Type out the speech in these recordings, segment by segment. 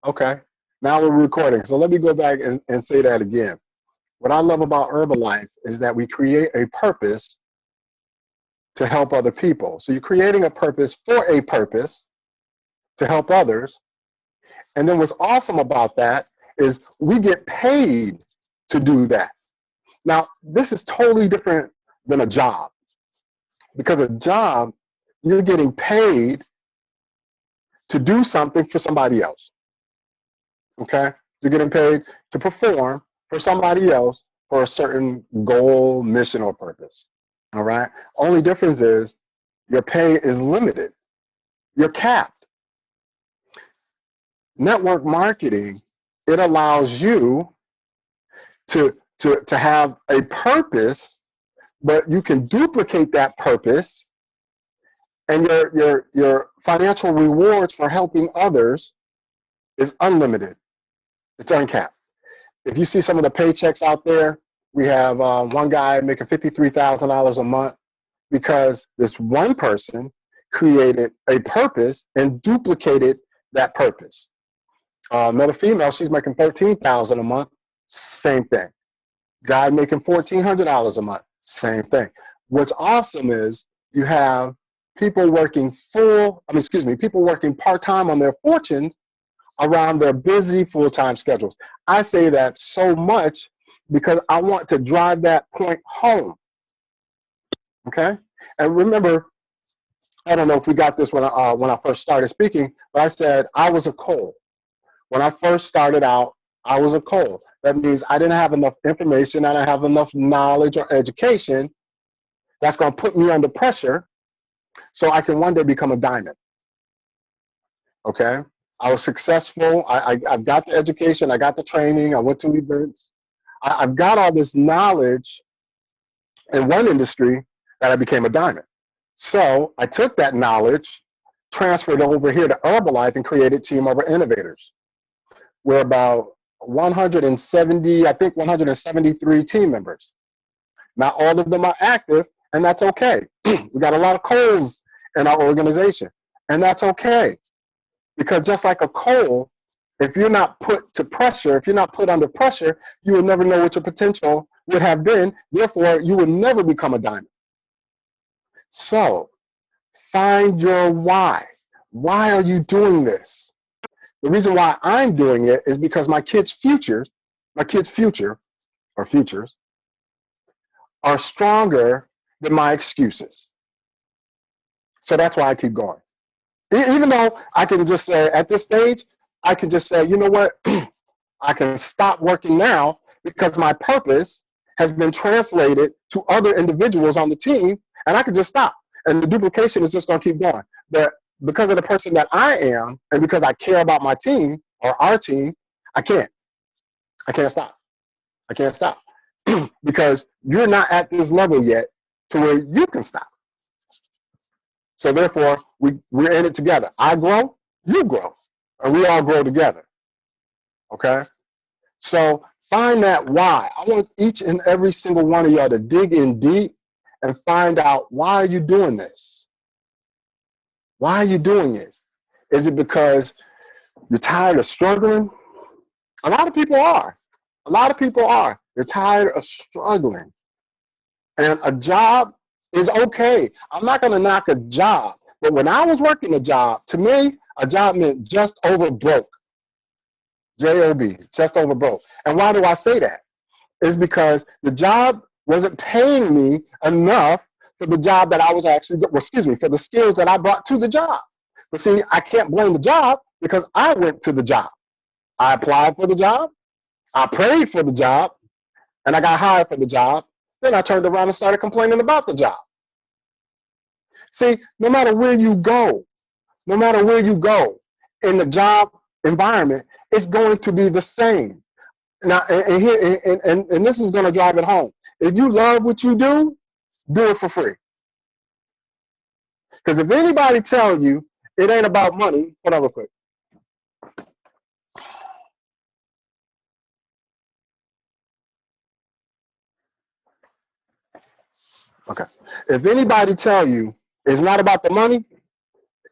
Okay. Now we're recording. So let me go back and say that again. What I love about Herbalife is that we create a purpose to help other people. So you're creating a purpose for a purpose to help others. And then what's awesome about that is we get paid to do that. Now, this is totally different than a job, because a job, you're getting paid to do something for somebody else. Okay? You're getting paid to perform for somebody else for a certain goal, mission, or purpose. All right? Only difference is your pay is limited. You're capped. Network marketing, it allows you to have a purpose, but you can duplicate that purpose, and your financial rewards for helping others is unlimited. It's uncapped. If you see some of the paychecks out there, we have one guy making $53,000 a month because this one person created a purpose and duplicated that purpose. Another female, she's making $13,000 a month, same thing. Guy making $1,400 a month, same thing. What's awesome is you have people working people working part-time on their fortunes around their busy full-time schedules. I say that so much because I want to drive that point home, okay? And remember, I don't know if we got this when I first started speaking, but I said I was a coal. When I first started out, I was a coal. That means I didn't have enough information, I didn't have enough knowledge or education that's going to put me under pressure so I can one day become a diamond, okay? I was successful. I've got the education. I got the training. I went to events. I've got all this knowledge in one industry that I became a diamond. So I took that knowledge, transferred over here to Herbalife, and created Team Herba-Innovators. We're about 170, I think 173 team members. Not all of them are active, and that's okay. We got a lot of coals in our organization, and that's okay. Because just like a coal, if you're not put to pressure, if you're not put under pressure, you will never know what your potential would have been. Therefore, you will never become a diamond. So find your why. Why are you doing this? The reason why I'm doing it is because my kids' futures or futures are stronger than my excuses. So that's why I keep going. Even though I can just say at this stage, I can just say, you know what? I can stop working now because my purpose has been translated to other individuals on the team, and I can just stop. And the duplication is just going to keep going. But because of the person that I am, and because I care about my team or our team, I can't. I can't stop. I can't stop. Because you're not at this level yet to where you can stop. So therefore, we're in it together. I grow, you grow, and we all grow together. Okay? So find that why. I want each and every single one of y'all to dig in deep and find out, why are you doing this? Why are you doing it? Is it because you're tired of struggling? A lot of people are. A lot of people are. They're tired of struggling. And a job is okay. I'm not going to knock a job. But when I was working a job, to me, a job meant just over broke. J-O-B, just over broke. And why do I say that? It's because the job wasn't paying me enough for the job that I was actually, for the skills that I brought to the job. But see, I can't blame the job because I went to the job. I applied for the job, I prayed for the job, and I got hired for the job. Then I turned around and started complaining about the job. See, no matter where you go, no matter where you go in the job environment, it's going to be the same. Now, and this is going to drive it home. If you love what you do it for free. Because if anybody tell you it ain't about money, hold on real quick. Okay. If anybody tell you it's not about the money,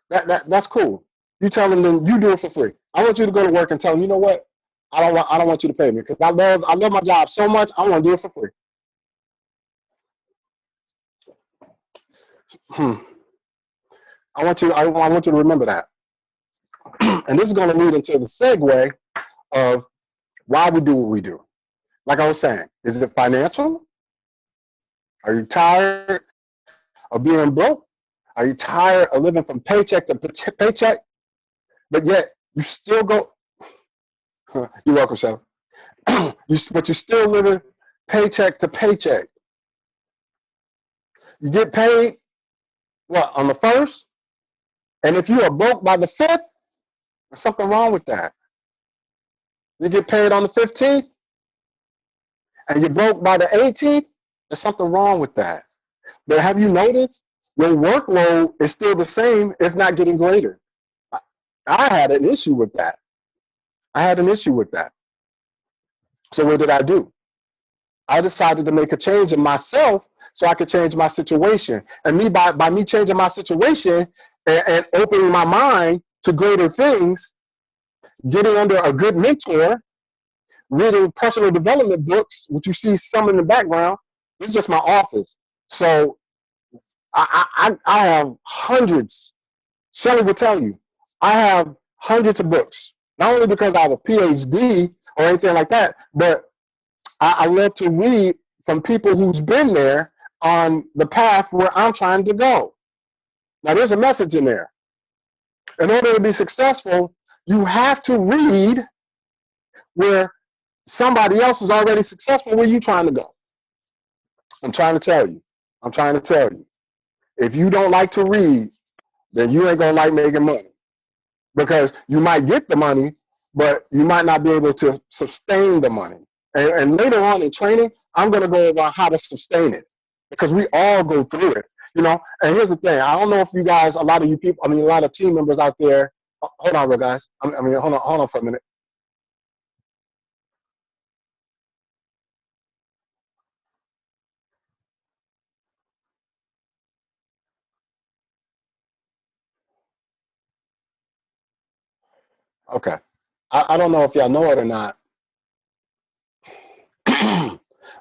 that's cool. You tell them you do it for free. I want you to go to work and tell them, you know what? I don't want you to pay me because I love my job so much. I want to do it for free. Hmm. I want you to remember that. And this is going to lead into the segue of why we do what we do. Like I was saying, is it financial? Are you tired of being broke? Are you tired of living from paycheck to paycheck? But yet you still go. You're welcome, Chef. But you're still living paycheck to paycheck. You get paid what on the first, and if you are broke by the fifth, there's something wrong with that. You get paid on the 15th, and you're broke by the 18th. There's something wrong with that. But have you noticed your workload is still the same, if not getting greater? I had an issue with that. I had an issue with that. So what did I do? I decided to make a change in myself so I could change my situation. And by me changing my situation and opening my mind to greater things, getting under a good mentor, reading personal development books, which you see some in the background. This is just my office. So I have hundreds. Shelly will tell you, I have hundreds of books. Not only because I have a PhD or anything like that, but I love to read from people who's been there on the path where I'm trying to go. Now, there's a message in there. In order to be successful, you have to read where somebody else is already successful. Where you trying to go? I'm trying to tell you. I'm trying to tell you. If you don't like to read, then you ain't gonna like making money because you might get the money, but you might not be able to sustain the money. And later on in training, I'm gonna go over how to sustain it because we all go through it, you know. And here's the thing: I don't know if you guys, a lot of you people, I mean, a lot of team members out there. Hold on, real guys. Hold on for a minute. Okay. I don't know if y'all know it or not,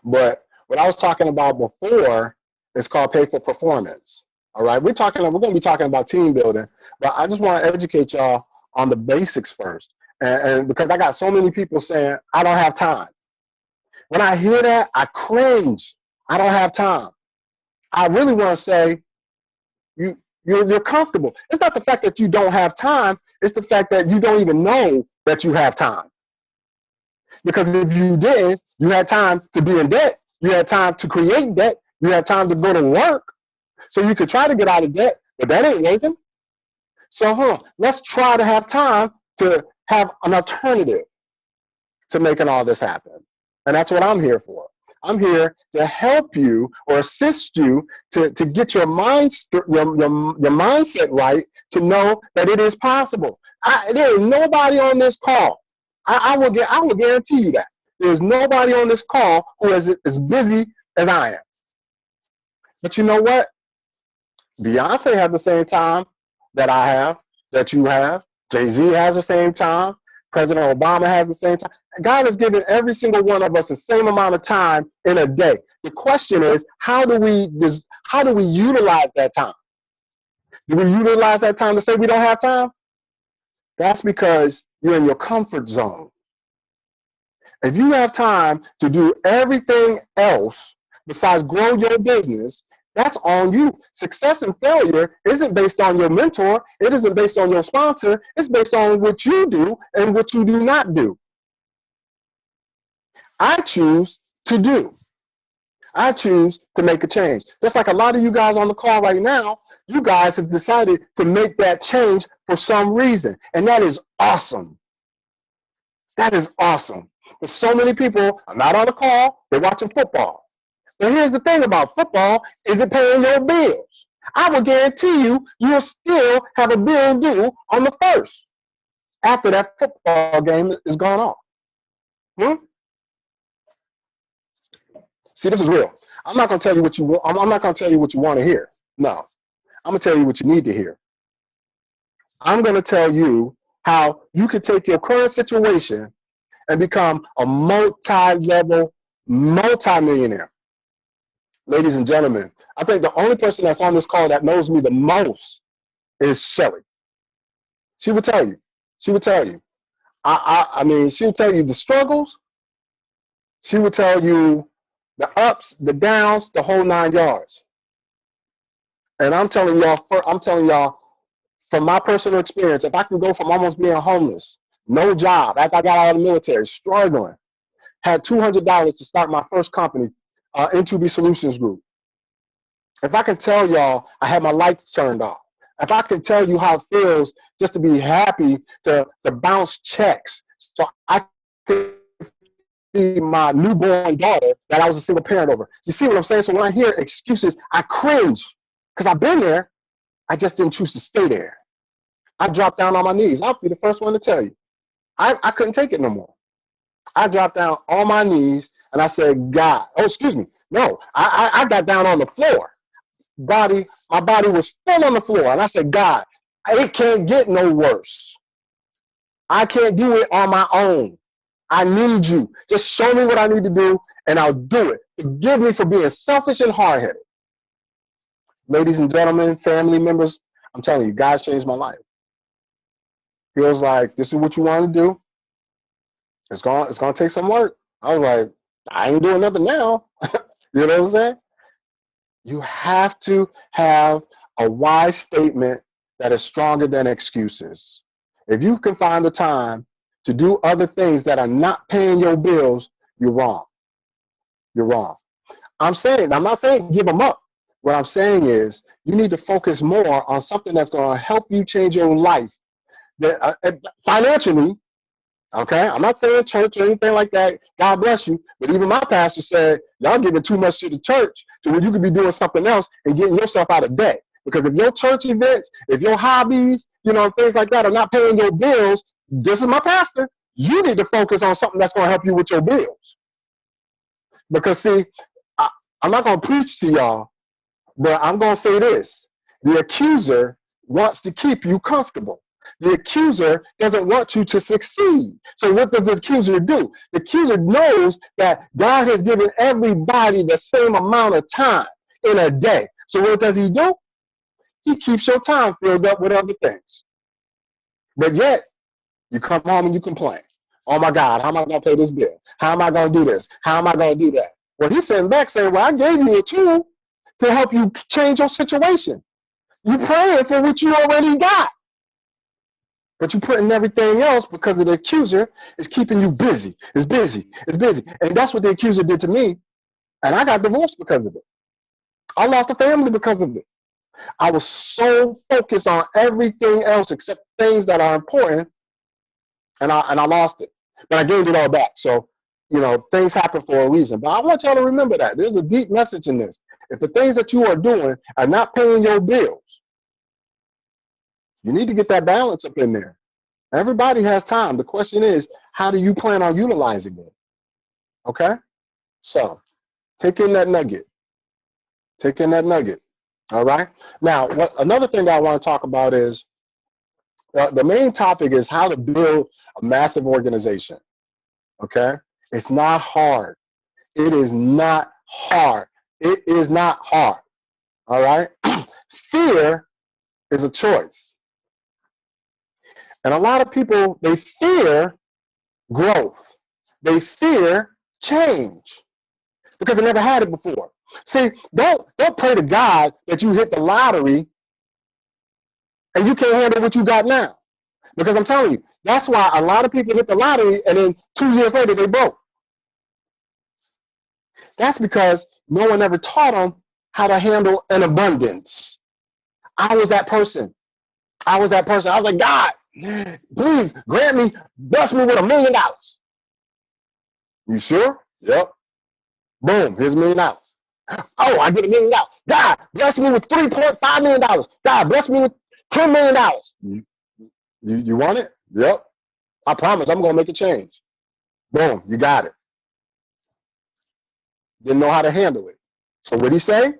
but what I was talking about before is called pay for performance. All right, we're going to be talking about team building, but I just want to educate y'all on the basics first. And because I got so many people saying I don't have time. When I hear that, I cringe. I don't have time. I really want to say you're comfortable. It's not the fact that you don't have time. It's the fact that you don't even know that you have time. Because if you did, you had time to be in debt. You had time to create debt. You had time to go to work. So you could try to get out of debt, but that ain't working. So, let's try to have time to have an alternative to making all this happen. And that's what I'm here for. I'm here to help you or assist you to get your mindset right to know that it is possible. There is nobody on this call. I will guarantee you that. There's nobody on this call who is as busy as I am. But you know what? Beyonce has the same time that I have, that you have. Jay-Z has the same time. President Obama has the same time. God has given every single one of us the same amount of time in a day. The question is, how do we utilize that time? Do we utilize that time to say we don't have time? That's because you're in your comfort zone. If you have time to do everything else besides grow your business, that's on you. Success and failure isn't based on your mentor. It isn't based on your sponsor. It's based on what you do and what you do not do. I choose to do. I choose to make a change. Just like a lot of you guys on the call right now, you guys have decided to make that change for some reason. And that is awesome. That is awesome. But so many people are not on the call, they're watching football. But here's the thing about football, is it paying your bills? I will guarantee you'll still have a bill due on the first after that football game is gone off. See, this is real. I'm not going to tell you what you want. I'm not going to tell you what you want to hear. No, I'm going to tell you what you need to hear. I'm going to tell you how you can take your current situation and become a multi-level, multi-millionaire. Ladies and gentlemen, I think the only person that's on this call that knows me the most is Shelly. She would tell you. She would tell you. I mean, she would tell you the struggles. She would tell you the ups, the downs, the whole 9 yards. And I'm telling y'all from my personal experience, if I can go from almost being homeless, no job, after I got out of the military, struggling, had $200 to start my first company, N2B Solutions Group. If I can tell y'all I had my lights turned off, if I can tell you how it feels just to be happy to bounce checks so I could feed my newborn daughter that I was a single parent over. You see what I'm saying? So when I hear excuses, I cringe because I've been there. I just didn't choose to stay there. I dropped down on my knees. I'll be the first one to tell you. I couldn't take it no more. I dropped down on my knees and I said, God, oh, excuse me. No, I got down on the floor. My body was full on the floor. And I said, God, it can't get no worse. I can't do it on my own. I need you. Just show me what I need to do and I'll do it. Forgive me for being selfish and hard-headed. Ladies and gentlemen, family members, I'm telling you, God's changed my life. He was like, this is what you want to do. It's gonna take some work. I was like, I ain't doing nothing now. You know what I'm saying? You have to have a wise statement that is stronger than excuses. If you can find the time to do other things that are not paying your bills, you're wrong. You're wrong. I'm not saying give them up. What I'm saying is you need to focus more on something that's going to help you change your life financially. Okay, I'm not saying church or anything like that. God bless you. But even my pastor said, y'all giving too much to the church to where you could be doing something else and getting yourself out of debt. Because if your church events, if your hobbies, things like that are not paying your bills, this is my pastor. You need to focus on something that's going to help you with your bills. Because see, I'm not going to preach to y'all, but I'm going to say this. The accuser wants to keep you comfortable. The accuser doesn't want you to succeed. So what does the accuser do? The accuser knows that God has given everybody the same amount of time in a day. So what does he do? He keeps your time filled up with other things. But yet, you come home and you complain. Oh my God, how am I going to pay this bill? How am I going to do this? How am I going to do that? Well, he's sitting back saying, well, I gave you a tool to help you change your situation. You're praying for what you already got. But you're putting everything else because of the accuser is keeping you busy. It's busy. It's busy. And that's what the accuser did to me. And I got divorced because of it. I lost a family because of it. I was so focused on everything else except things that are important, and I lost it. But I gained it all back. So, things happen for a reason. But I want y'all to remember that. There's a deep message in this. If the things that you are doing are not paying your bills, you need to get that balance up in there. Everybody has time. The question is, how do you plan on utilizing it? Okay? So, take in that nugget. Take in that nugget. All right? Now, another thing that I want to talk about is the main topic is how to build a massive organization. Okay? It's not hard. It is not hard. It is not hard. All right? Fear is a choice. And a lot of people, they fear growth. They fear change because they never had it before. See, don't pray to God that you hit the lottery and you can't handle what you got now. Because I'm telling you, that's why a lot of people hit the lottery and then 2 years later they broke. That's because no one ever taught them how to handle an abundance. I was that person. I was like, God, please grant me, bless me with $1 million. You sure? Yep. Boom, here's $1 million. Oh, I get $1 million. God, bless me with $3.5 million. God, bless me with $10 million. You want it? Yep. I promise I'm going to make a change. Boom, you got it. Didn't know how to handle it. So what'd he say?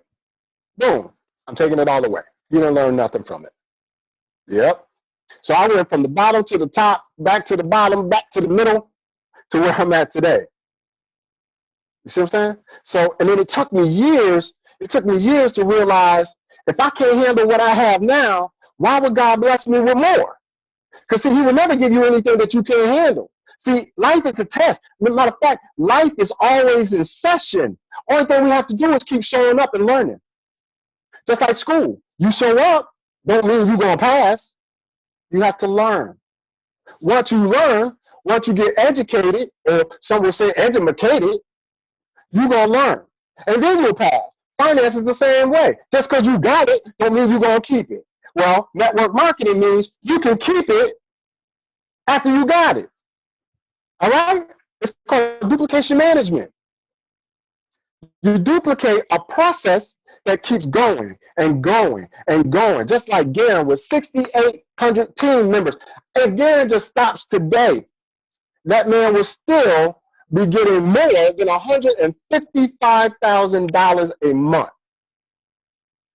Boom, I'm taking it all away. You didn't learn nothing from it. Yep. So I went from the bottom to the top, back to the bottom, back to the middle, to where I'm at today. You see what I'm saying? So, and then it took me years to realize if I can't handle what I have now, why would God bless me with more? Because see, he will never give you anything that you can't handle. See, life is a test. Matter of fact, life is always in session. Only thing we have to do is keep showing up and learning. Just like school. You show up, don't mean you're going to pass. You have to learn. Once you learn, once you get educated, or some will say educated, you're going to learn. And then you'll pass. Finance is the same way. Just because you got it, don't mean you're going to keep it. Well, network marketing means you can keep it after you got it. All right? It's called duplication management. You duplicate a process that keeps going and going and going. Just like Garen with 6,800 team members. If Garen just stops today, that man will still be getting more than $155,000 a month.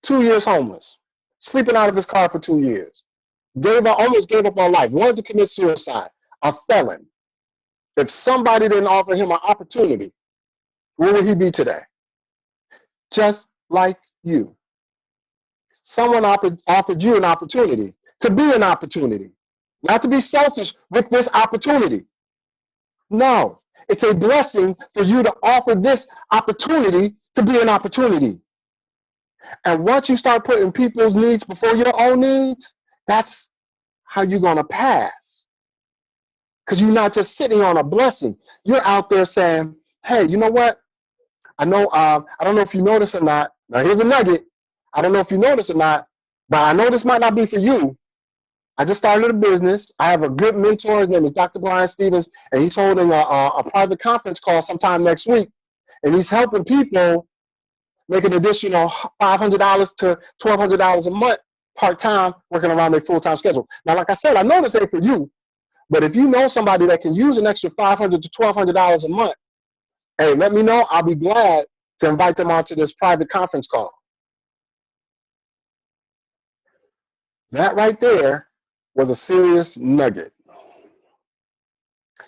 2 years homeless, sleeping out of his car for 2 years. Almost gave up on life, wanted to commit suicide, a felon. If somebody didn't offer him an opportunity, where would he be today? Just like you. Someone offered you an opportunity to be an opportunity, not to be selfish with this opportunity. No, it's a blessing for you to offer this opportunity to be an opportunity. And once you start putting people's needs before your own needs, that's how you're going to pass. Because you're not just sitting on a blessing. You're out there saying, hey, you know what? I know, I don't know if you notice or not. Now, here's a nugget. I don't know if you notice or not, but I know this might not be for you. I just started a business. I have a good mentor. His name is Dr. Brian Stevens, and he's holding a private conference call sometime next week. And he's helping people make an additional $500 to $1,200 a month part-time, working around their full-time schedule. Now, like I said, I know this ain't for you, but if you know somebody that can use an extra $500 to $1,200 a month, hey, let me know. I'll be glad to invite them onto this private conference call. That right there was a serious nugget.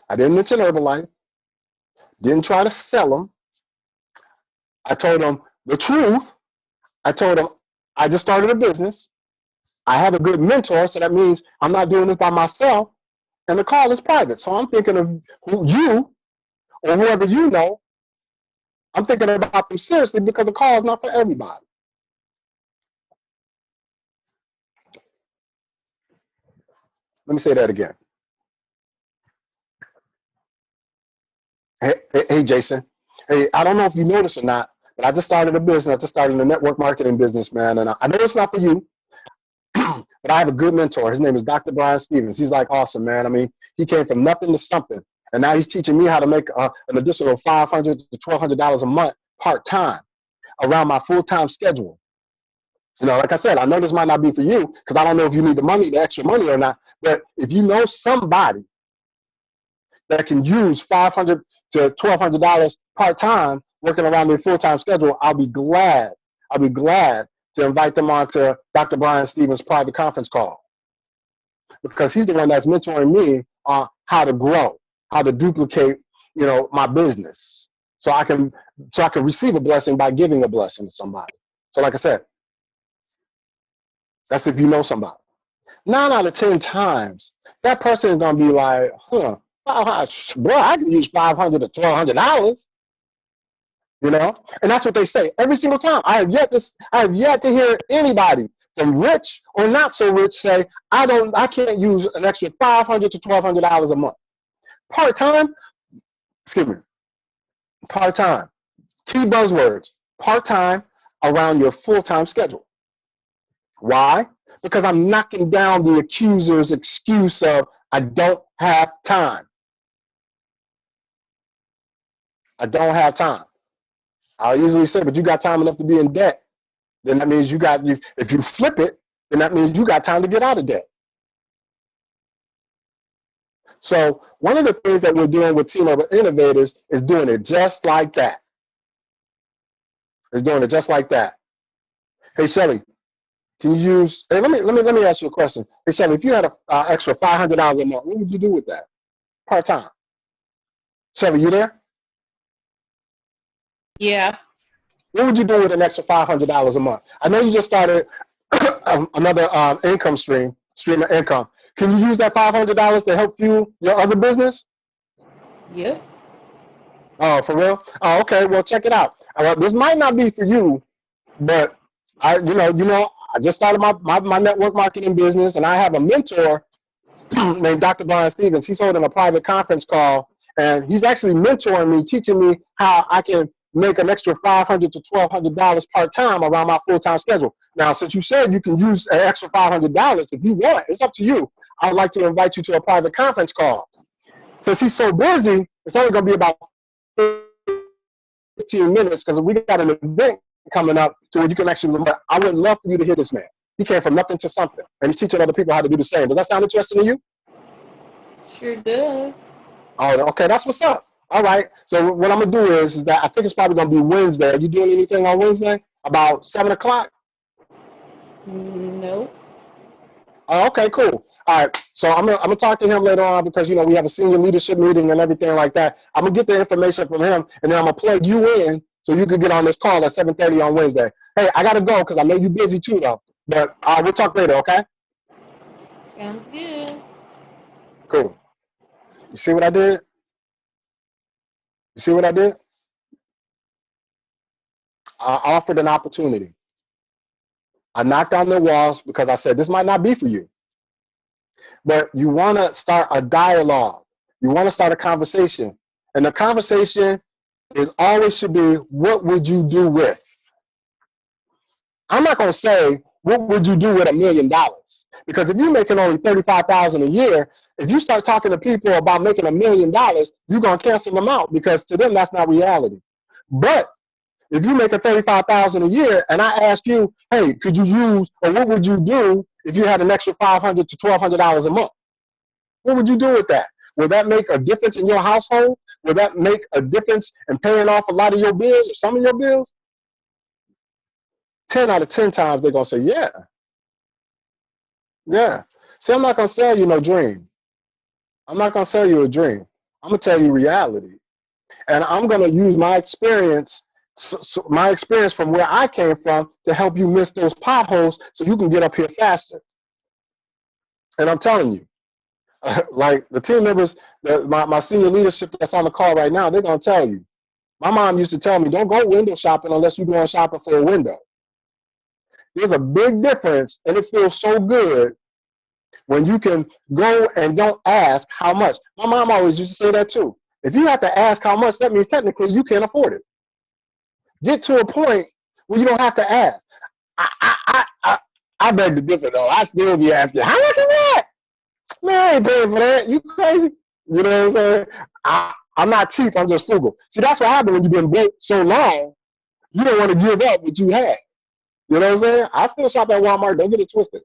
I didn't mention Herbalife, didn't try to sell them. I told them the truth. I told them I just started a business. I have a good mentor, so that means I'm not doing this by myself, and the call is private. So I'm thinking of you or whoever you know. I'm thinking about them seriously because the call is not for everybody. Let me say that again. Hey, Jason. Hey, I don't know if you noticed or not, but I just started a business. I just started a network marketing business, man. And I know it's not for you, but I have a good mentor. His name is Dr. Brian Stevens. He's like awesome, man. I mean, he came from nothing to something. And now he's teaching me how to make an additional $500 to $1,200 a month part-time around my full-time schedule. You know, like I said, I know this might not be for you because I don't know if you need the extra money or not. But if you know somebody that can use $500 to $1,200 part-time working around their full-time schedule, I'll be glad to invite them on to Dr. Brian Stevens' private conference call, because he's the one that's mentoring me on how to grow, how to duplicate, you know, my business, so I can receive a blessing by giving a blessing to somebody. So like I said, that's if you know somebody. 9 out of 10 times, that person is gonna be like, bro, I can use $500 to $1,200. You know, and that's what they say every single time. I have yet to hear anybody, from rich or not so rich, say I can't use an extra $500 to $1,200 a month. Part-time, part-time. Key buzzwords: part-time around your full-time schedule. Why? Because I'm knocking down the accuser's excuse of I don't have time. I don't have time. I'll easily say, but you got time enough to be in debt. Then that means if you flip it, then that means you got time to get out of debt. So one of the things that we're doing with Team Herba-Innovators is doing it just like that. It's doing it just like that. Hey, Shelly, Can you use? Hey, let me ask you a question. Hey, Shelly, if you had an extra $500 a month, what would you do with that part time? Shelly, you there? Yeah. What would you do with an extra $500 a month? I know you just started another stream of income. Can you use that $500 to help fuel your other business? Yep. Oh, for real? Oh, okay. Well, check it out. Well, this might not be for you, but I just started my network marketing business, and I have a mentor named Dr. Brian Stevens. He's holding a private conference call, and he's actually mentoring me, teaching me how I can make an extra $500 to $1,200 part time around my full time schedule. Now, since you said you can use an extra $500 if you want, it's up to you. I'd like to invite you to a private conference call. Since he's so busy, it's only going to be about 15 minutes because we got an event coming up to where you can actually learn. I would love for you to hear this man. He came from nothing to something, and he's teaching other people how to do the same. Does that sound interesting to you? Sure does. Oh, okay, that's what's up. All right. So what I'm gonna do is that I think it's probably gonna be Wednesday. Are you doing anything on Wednesday? About 7 o'clock? Nope. Oh, okay, cool. All right. So I'm gonna talk to him later on because we have a senior leadership meeting and everything like that. I'm gonna get the information from him and then I'm gonna plug you in so you can get on this call at 7:30 on Wednesday. Hey, I gotta go because I know you're busy too though. But we'll talk later, okay? Sounds good. Cool. You see what I did? You see what I did? I offered an opportunity. I knocked on their walls because I said this might not be for you. But you want to start a dialogue. You want to start a conversation. And the conversation is always should be, what would you do with? I'm not going to say, what would you do with $1,000,000? Because if you're making only $35,000 a year, if you start talking to people about making $1,000,000, you're going to cancel them out because to them, that's not reality. But if you make a $35,000 a year and I ask you, hey, could you use, or what would you do if you had an extra $500 to $1,200 a month? What would you do with that? Will that make a difference in your household? Will that make a difference in paying off a lot of your bills or some of your bills? 10 out of 10 times they're going to say, yeah, yeah. See, I'm not going to sell you no dream. I'm not going to sell you a dream. I'm going to tell you reality. And I'm going to use my experience, my experience from where I came from to help you miss those potholes so you can get up here faster. And I'm telling you, like the team members, my senior leadership that's on the call right now, they're going to tell you. My mom used to tell me, don't go window shopping unless you're going shopping for a window. There's a big difference, and it feels so good when you can go and don't ask how much. My mom always used to say that too. If you have to ask how much, that means technically you can't afford it. Get to a point where you don't have to ask. I beg to differ though. I still be asking, how much is that? Man, I ain't paying for that. You crazy? You know what I'm saying? I'm not cheap. I'm just frugal. See, that's what happened when you've been broke so long. You don't want to give up what you had. You know what I'm saying? I still shop at Walmart. Don't get it twisted.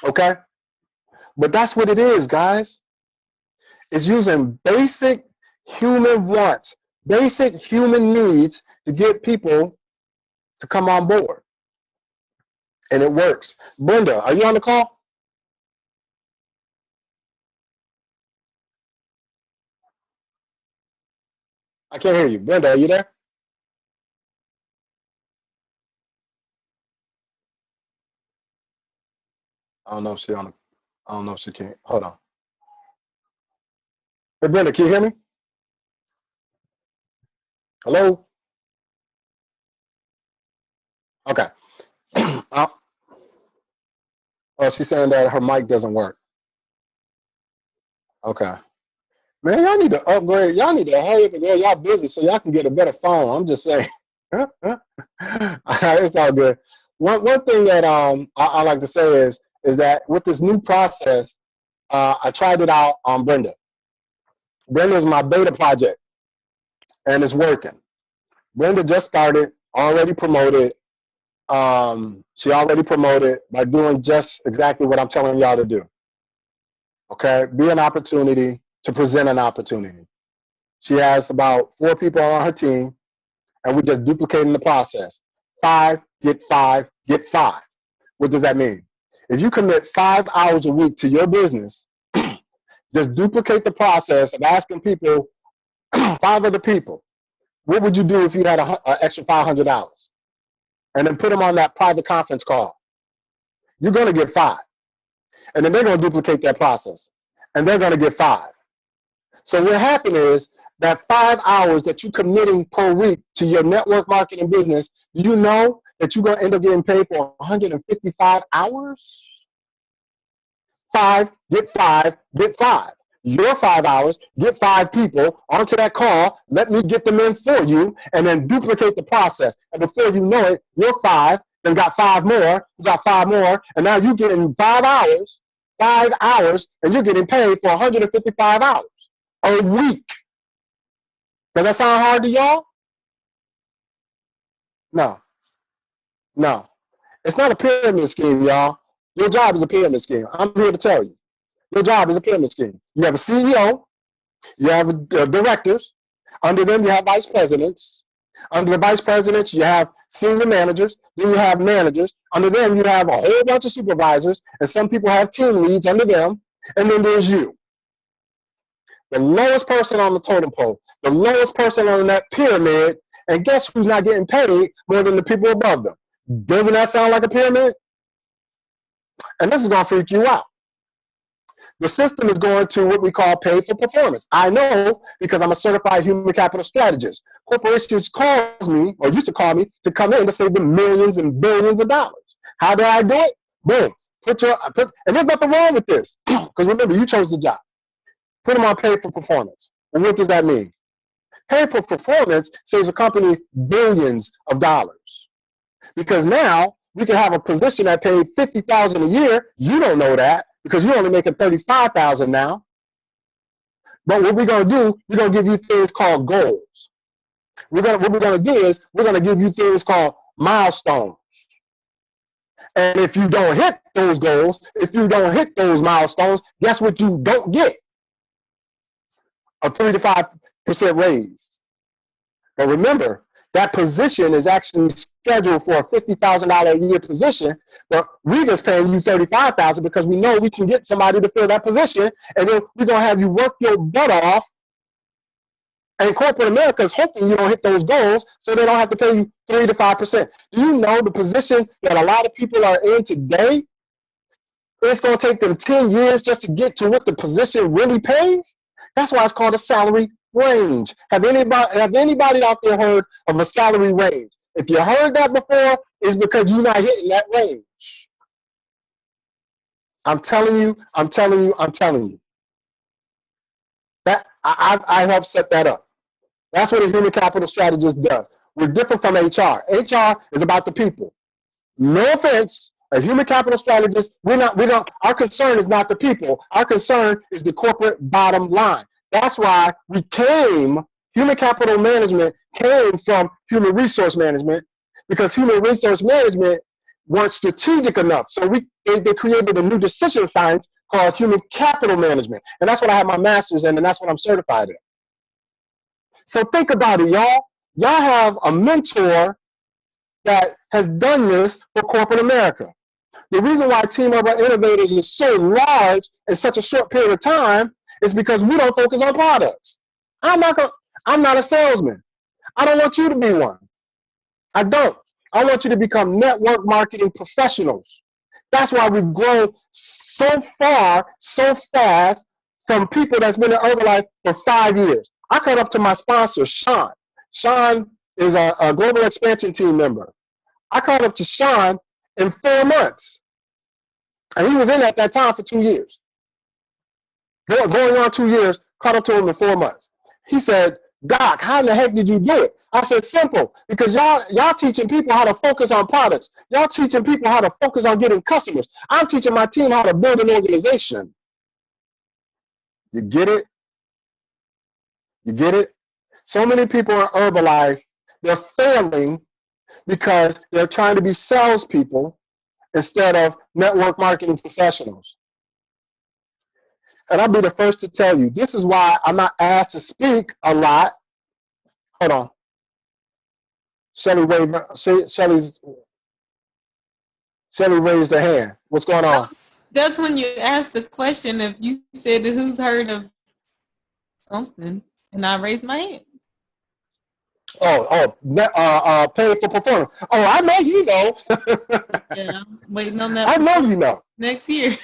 Okay? But that's what it is, guys. It's using basic human wants, basic human needs to get people to come on board. And it works. Brenda, are you on the call? I can't hear you. Brenda, are you there? I don't know if she on the, I don't know if she can. Hold on. Hey, Brenda, can you hear me? Hello? Okay. Oh, she's saying that her mic doesn't work. Okay. Man, y'all need to upgrade. Y'all need to hurry up and go. Y'all busy so y'all can get a better phone. I'm just saying. It's all good. One thing that I like to say is that with this new process, I tried it out on Brenda. Brenda is my beta project, and it's working. Brenda just started, already promoted. She already promoted by doing just exactly what I'm telling y'all to do. Okay, be an opportunity to present an opportunity. She has about 4 people on her team, and we're just duplicating the process. 5, get 5, get 5. What does that mean? If you commit 5 hours a week to your business, just duplicate the process of asking people, 5 other people, what would you do if you had an extra $500? And then put them on that private conference call. You're going to get 5. And then they're going to duplicate that process. And they're going to get 5. So what happened is that 5 hours that you're committing per week to your network marketing business, you know that you're going to end up getting paid for 155 hours? 5, get 5, get 5. Your 5 hours, get 5 people onto that call, let me get them in for you, and then duplicate the process. And before you know it, you're 5, then got 5 more, you got 5 more, and now you're getting 5 hours, and you're getting paid for 155 hours a week. Does that sound hard to y'all? No, no. It's not a pyramid scheme, y'all. Your job is a pyramid scheme. I'm here to tell you. Your job is a pyramid scheme. You have a CEO, you have directors. Under them, you have vice presidents. Under the vice presidents, you have senior managers. Then you have managers. Under them, you have a whole bunch of supervisors, and some people have team leads under them. And then there's you, the lowest person on the totem pole, the lowest person on that pyramid. And guess who's not getting paid more than the people above them? Doesn't that sound like a pyramid? And this is going to freak you out. The system is going to what we call pay for performance. I know because I'm a certified human capital strategist. Corporations calls me, or used to call me, to come in to save them millions and billions of dollars. How do I do it? Boom. And there's nothing wrong with this, because remember, you chose the job. Put them on pay for performance. And what does that mean? Pay for performance saves a company billions of dollars. Because now we can have a position that paid $50,000 a year. You don't know that because you're only making $35,000 now. But what we're going to do, we're going to give you things called goals. What we're going to do is we're going to give you things called milestones. And if you don't hit those goals, if you don't hit those milestones, guess what you don't get? A 3 to 5% raise. But remember, that position is actually scheduled for a $50,000 a year position, but we just paying you $35,000 because we know we can get somebody to fill that position, and then we're gonna have you work your butt off. And corporate America is hoping you don't hit those goals, so they don't have to pay you 3 to 5%. Do you know the position that a lot of people are in today? It's gonna take them 10 years just to get to what the position really pays. That's why it's called a salary range. Have anybody out there heard of a salary range? If you heard that before, it's because you're not hitting that range. I'm telling you. That I helped set that up. That's what a human capital strategist does. We're different from HR. HR is about the people. No offense, a human capital strategist, our concern is not the people. Our concern is the corporate bottom line. That's why human capital management came from human resource management, because human resource management weren't strategic enough. So they created a new decision science called human capital management. And that's what I have my master's in, and that's what I'm certified in. So think about it, y'all. Y'all have a mentor that has done this for corporate America. The reason why Team Herba-Innovators is so large in such a short period of time is because we don't focus on products. I'm not a salesman. I don't want you to be one. I don't. I want you to become network marketing professionals. That's why we've grown so far, so fast from people that's been in Herbalife for 5 years. I caught up to my sponsor, Sean. Sean is a global expansion team member. I caught up to Sean in 4 months. And he was in at that time for 2 years. Going on 2 years, caught up to him in 4 months. He said, Doc, how in the heck did you do it? I said, simple, because y'all teaching people how to focus on products. Y'all teaching people how to focus on getting customers. I'm teaching my team how to build an organization. You get it? You get it? So many people in Herbalife, they're failing because they're trying to be salespeople instead of network marketing professionals. And I'll be the first to tell you, this is why I'm not asked to speak a lot. Hold on. Shelly waved. Shelly raised her hand. What's going on? That's when you asked the question if you said who's heard of something, and I raised my hand. Paid for performance. Oh, I know you know. Yeah, waiting on that I know you performance know. next year.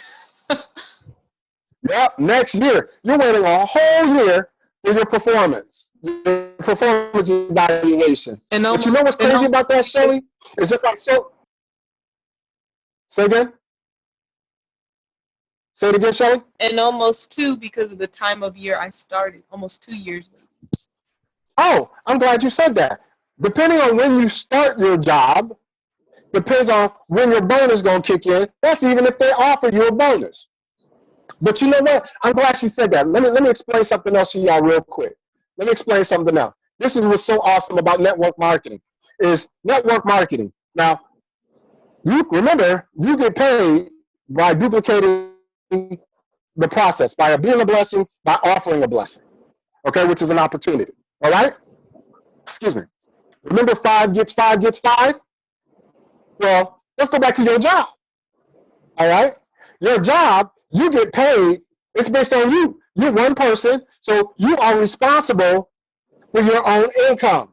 Yep, next year. You're waiting a whole year for your performance evaluation. But you and know what's almost crazy and about that, almost Shelly? two It's just like so. Say again. Say it again, Shelly. and almost two because of the time of year I started. Almost 2 years. Oh, I'm glad you said that. Depending on when you start your job, depends on when your bonus gonna kick in. That's even if they offer you a bonus. But you know what? I'm glad she said that. Let me explain something else to y'all real quick. Let me explain something else. This is what's so awesome about network marketing. Is network marketing. Now, you remember you get paid by duplicating the process, by being a blessing, by offering a blessing. Okay, which is an opportunity. All right? Excuse me. Remember five gets five? Well, let's go back to your job. All right? Your job, you get paid, it's based on you. You're one person, so you are responsible for your own income.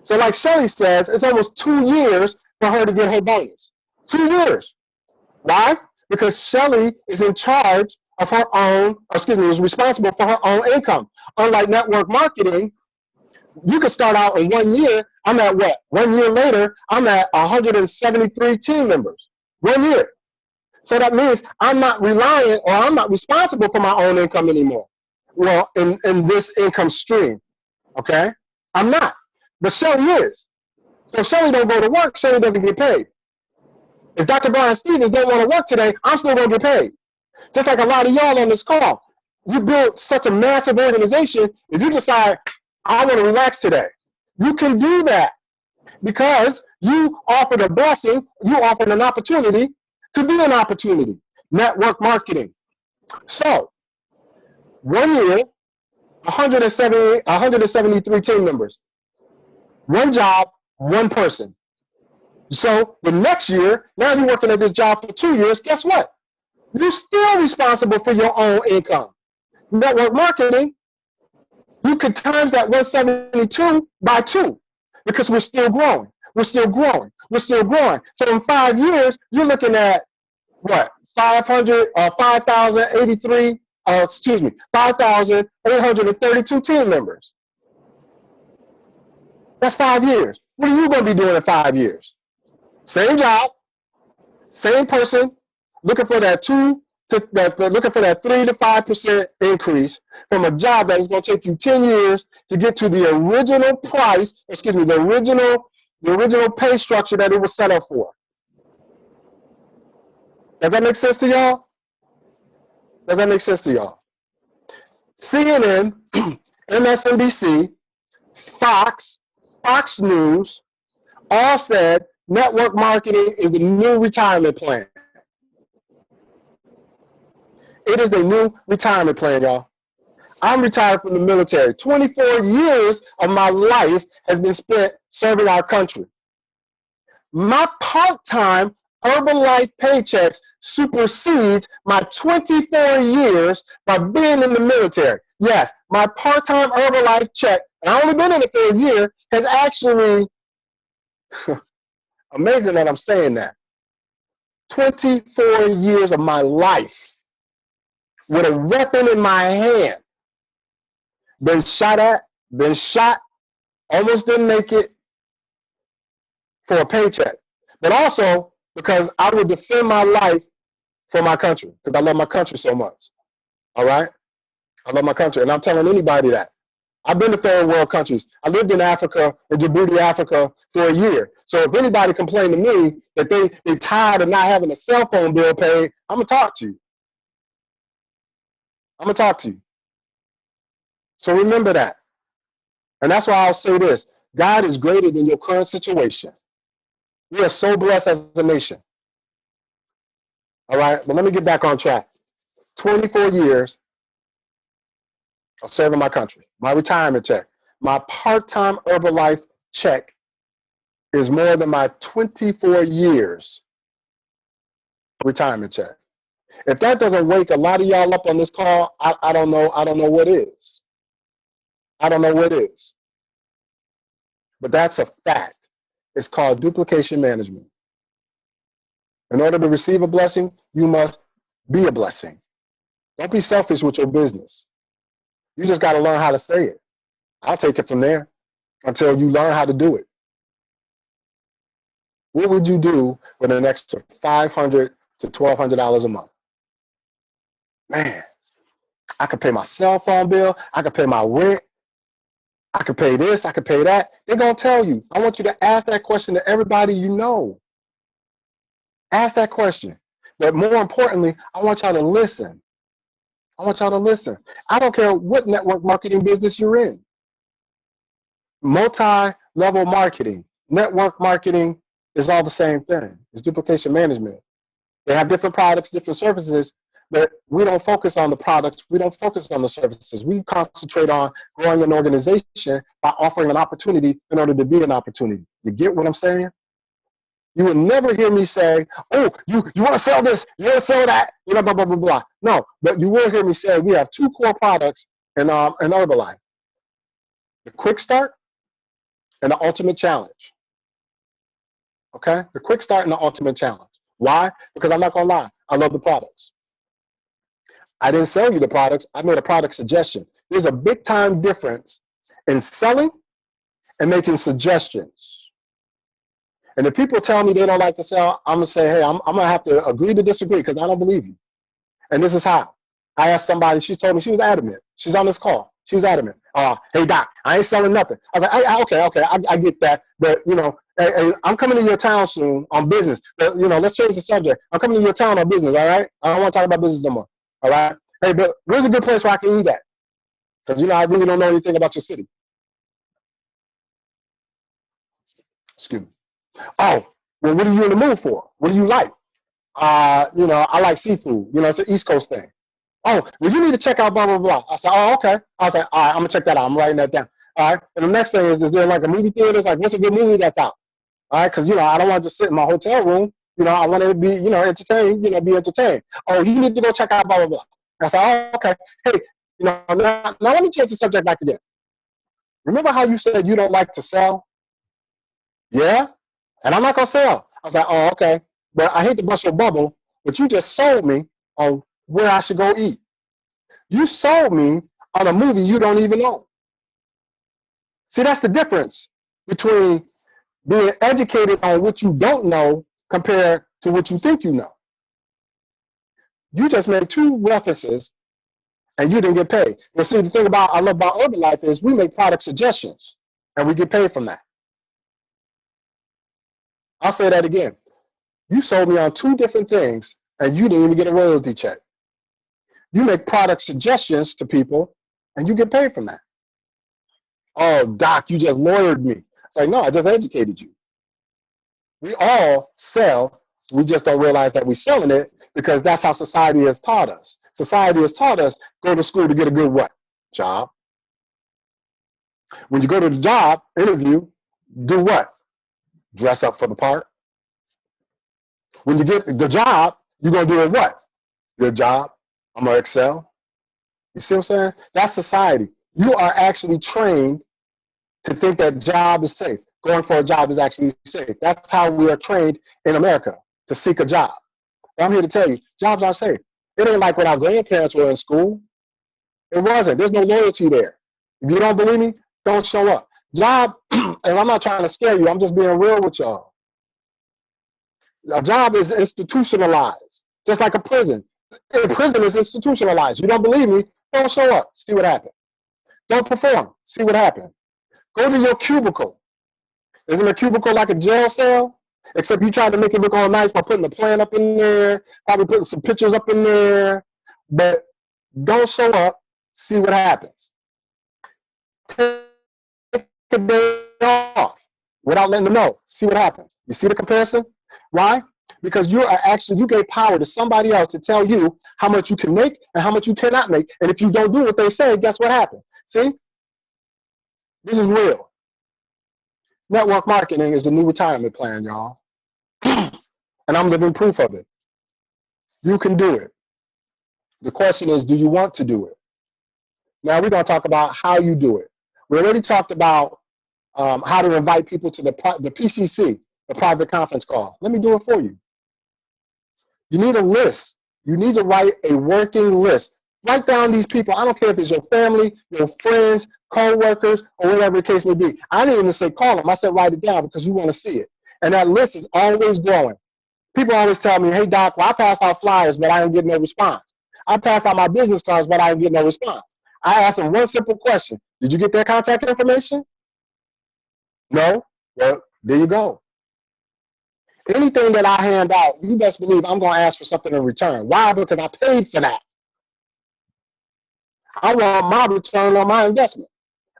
So, like Shelly says, it's almost 2 years for her to get her bonus. 2 years. Why? Because Shelly is in charge of her own, is responsible for her own income. Unlike network marketing, you can start out in 1 year. I'm at what? 1 year later, I'm at 173 team members. 1 year. So that means I'm not reliant or I'm not responsible for my own income anymore. Well, in this income stream, okay? I'm not. But Shelly is. So if Shelly don't go to work, Shelly doesn't get paid. If Dr. Brian Stevens don't want to work today, I'm still going to get paid. Just like a lot of y'all on this call. You build such a massive organization, if you decide, I want to relax today, you can do that because you offered a blessing, you offered an opportunity to be an opportunity. Network marketing. So, 1 year, 173 team members, one job, one person. So, the next year, now you're working at this job for 2 years, guess what? You're still responsible for your own income. Network marketing, you could times that 172 by 2 because we're still growing. We're still growing. We're still growing. So in 5 years, you're looking at what? 5,083, 5,832 team members. That's 5 years. What are you going to be doing in 5 years? Same job, same person, looking for that looking for that 3 to 5% increase from a job that is going to take you 10 years to get to the original price, the original pay structure that it was set up for. Does that make sense to y'all? Does that make sense to y'all? CNN, MSNBC, Fox, Fox News all said network marketing is the new retirement plan. It is the new retirement plan, y'all. I'm retired from the military. 24 years of my life has been spent serving our country. My part-time Herbalife paychecks supersedes my 24 years by being in the military. Yes, my part-time Herbalife check, and I've only been in it for a year, has actually, amazing that I'm saying that, 24 years of my life with a weapon in my hand, been shot at, been shot, almost didn't make it for a paycheck. But also because I would defend my life for my country because I love my country so much. All right? I love my country. And I'm telling anybody that. I've been to third world countries. I lived in Africa, in Djibouti, Africa, for a year. So if anybody complained to me that they tired of not having a cell phone bill paid, I'm going to talk to you. I'm going to talk to you. So remember that. And that's why I'll say this. God is greater than your current situation. We are so blessed as a nation. All right? But let me get back on track. 24 years of serving my country. My retirement check. My part-time Herbalife check is more than my 24 years retirement check. If that doesn't wake a lot of y'all up on this call, I don't know. I don't know what is. I don't know what is. But that's a fact. It's called duplication management. In order to receive a blessing, you must be a blessing. Don't be selfish with your business. You just got to learn how to say it. I'll take it from there until you learn how to do it. What would you do with an extra $500 to $1,200 a month? Man, I could pay my cell phone bill. I could pay my rent. I could pay this. I could pay that. They're going to tell you. I want you to ask that question to everybody you know. Ask that question. But more importantly, I want y'all to listen. I want y'all to listen. I don't care what network marketing business you're in. Multi-level marketing, network marketing is all the same thing. It's duplication management. They have different products, different services, but we don't focus on the products. We don't focus on the services. We concentrate on growing an organization by offering an opportunity in order to be an opportunity. You get what I'm saying? You would never hear me say, oh, you want to sell this, you want to sell that, blah, blah, blah, blah. No, but you will hear me say we have two core products in Herbalife. The Quick Start and the Ultimate Challenge. Okay? The Quick Start and the Ultimate Challenge. Why? Because I'm not going to lie. I love the products. I didn't sell you the products. I made a product suggestion. There's a big time difference in selling and making suggestions. And if people tell me they don't like to sell, I'm going to say, hey, I'm going to have to agree to disagree because I don't believe you. And this is how. I asked somebody, she told me, she was adamant. She's on this call. She was adamant. Hey, Doc, I ain't selling nothing. I was like, okay, I get that. But, hey, I'm coming to your town soon on business. But, let's change the subject. I'm coming to your town on business, all right? I don't want to talk about business no more, all right? Hey, but where's a good place where I can eat at? Because, I really don't know anything about your city. Excuse me. Oh, well, what are you in the mood for? What do you like? I like seafood. It's an East Coast thing. Oh, well, you need to check out blah, blah, blah. I said, oh, okay. I was like, all right, I'm going to check that out. I'm writing that down. All right. And the next thing is there like a movie theater? Like, what's a good movie that's out? All right. Because, I don't want to just sit in my hotel room. I want to be, entertained, be entertained. Oh, you need to go check out blah, blah, blah. I said, oh, okay. Hey, now let me change the subject back again. Remember how you said you don't like to sell? Yeah? And I'm not going to sell. I was like, oh, okay. But I hate to bust your bubble, but you just sold me on where I should go eat. You sold me on a movie you don't even own. See, that's the difference between being educated on what you don't know compared to what you think you know. You just made two references and you didn't get paid. Well, see, the thing I love about Herbalife is we make product suggestions and we get paid from that. I'll say that again. You sold me on two different things and you didn't even get a royalty check. You make product suggestions to people and you get paid from that. Oh, Doc, you just lawyered me. It's like, no, I just educated you. We all sell. We just don't realize that we're selling it because that's how society has taught us. Society has taught us, go to school to get a good what? Job. When you go to the job interview, do what? Dress up for the part. When you get the job, you're going to do it what? Good job. I'm going to excel. You see what I'm saying? That's society. You are actually trained to think that job is safe. Going for a job is actually safe. That's how we are trained in America, to seek a job. But I'm here to tell you, jobs aren't safe. It ain't like when our grandparents were in school. It wasn't. There's no loyalty there. If you don't believe me, don't show up. Job, and I'm not trying to scare you, I'm just being real with y'all. A job is institutionalized, just like a prison. A prison is institutionalized. You don't believe me, don't show up. See what happens. Don't perform. See what happens. Go to your cubicle. Isn't a cubicle like a jail cell? Except you try to make it look all nice by putting a plan up in there, probably putting some pictures up in there. But don't show up. See what happens. Take a day off without letting them know. See what happens. You see the comparison? Why? Because you gave power to somebody else to tell you how much you can make and how much you cannot make. And if you don't do what they say, guess what happens? See? This is real. Network marketing is the new retirement plan, y'all. And I'm living proof of it. You can do it. The question is, do you want to do it? Now we're going to talk about how you do it. We already talked about how to invite people to the PCC, the private conference call. Let me do it for you. You need a list. You need to write a working list. Write down these people. I don't care if it's your family, your friends, co-workers, or whatever the case may be. I didn't even say call them. I said write it down because you want to see it. And that list is always growing. People always tell me, hey, Doc, well, I pass out flyers, but I ain't getting no response. I pass out my business cards, but I ain't getting no response. I ask them one simple question. Did you get their contact information? No? Well, there you go. Anything that I hand out, you best believe I'm going to ask for something in return. Why? Because I paid for that. I want my return on my investment.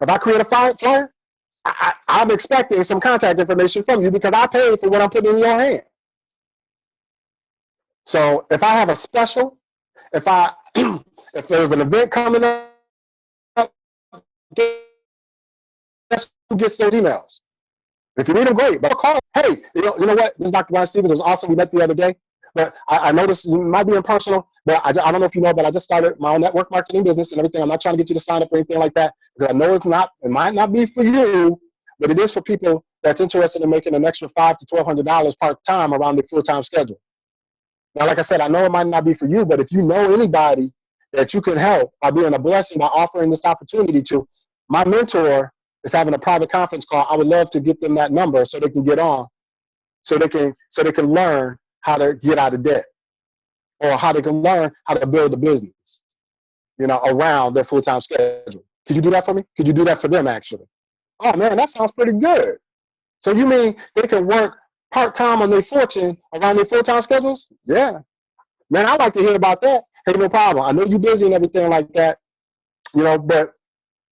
If I create a flyer, I'm expecting some contact information from you because I paid for what I'm putting in your hand. So if I have a special, if there's an event coming up, guess who gets those emails? If you read them, great. But call, hey, you know what? This is Dr. Brian Stevens. It was awesome. We met the other day. But I know this might be impersonal, but I don't know if you know, but I just started my own network marketing business and everything. I'm not trying to get you to sign up or anything like that because I know it might not be for you, but it is for people that's interested in making an extra $500 to $1,200 part-time around their full-time schedule. Now, like I said, I know it might not be for you, but if you know anybody that you can help by being a blessing, by offering this opportunity to, my mentor is having a private conference call. I would love to get them that number so they can get on, so they can learn how to get out of debt or how they can learn how to build a business, around their full-time schedule. Could you do that for me? Could you do that for them, actually? Oh, man, that sounds pretty good. So you mean they can work part-time on their fortune around their full-time schedules? Yeah. Man, I'd like to hear about that. Hey, no problem. I know you're busy and everything like that, but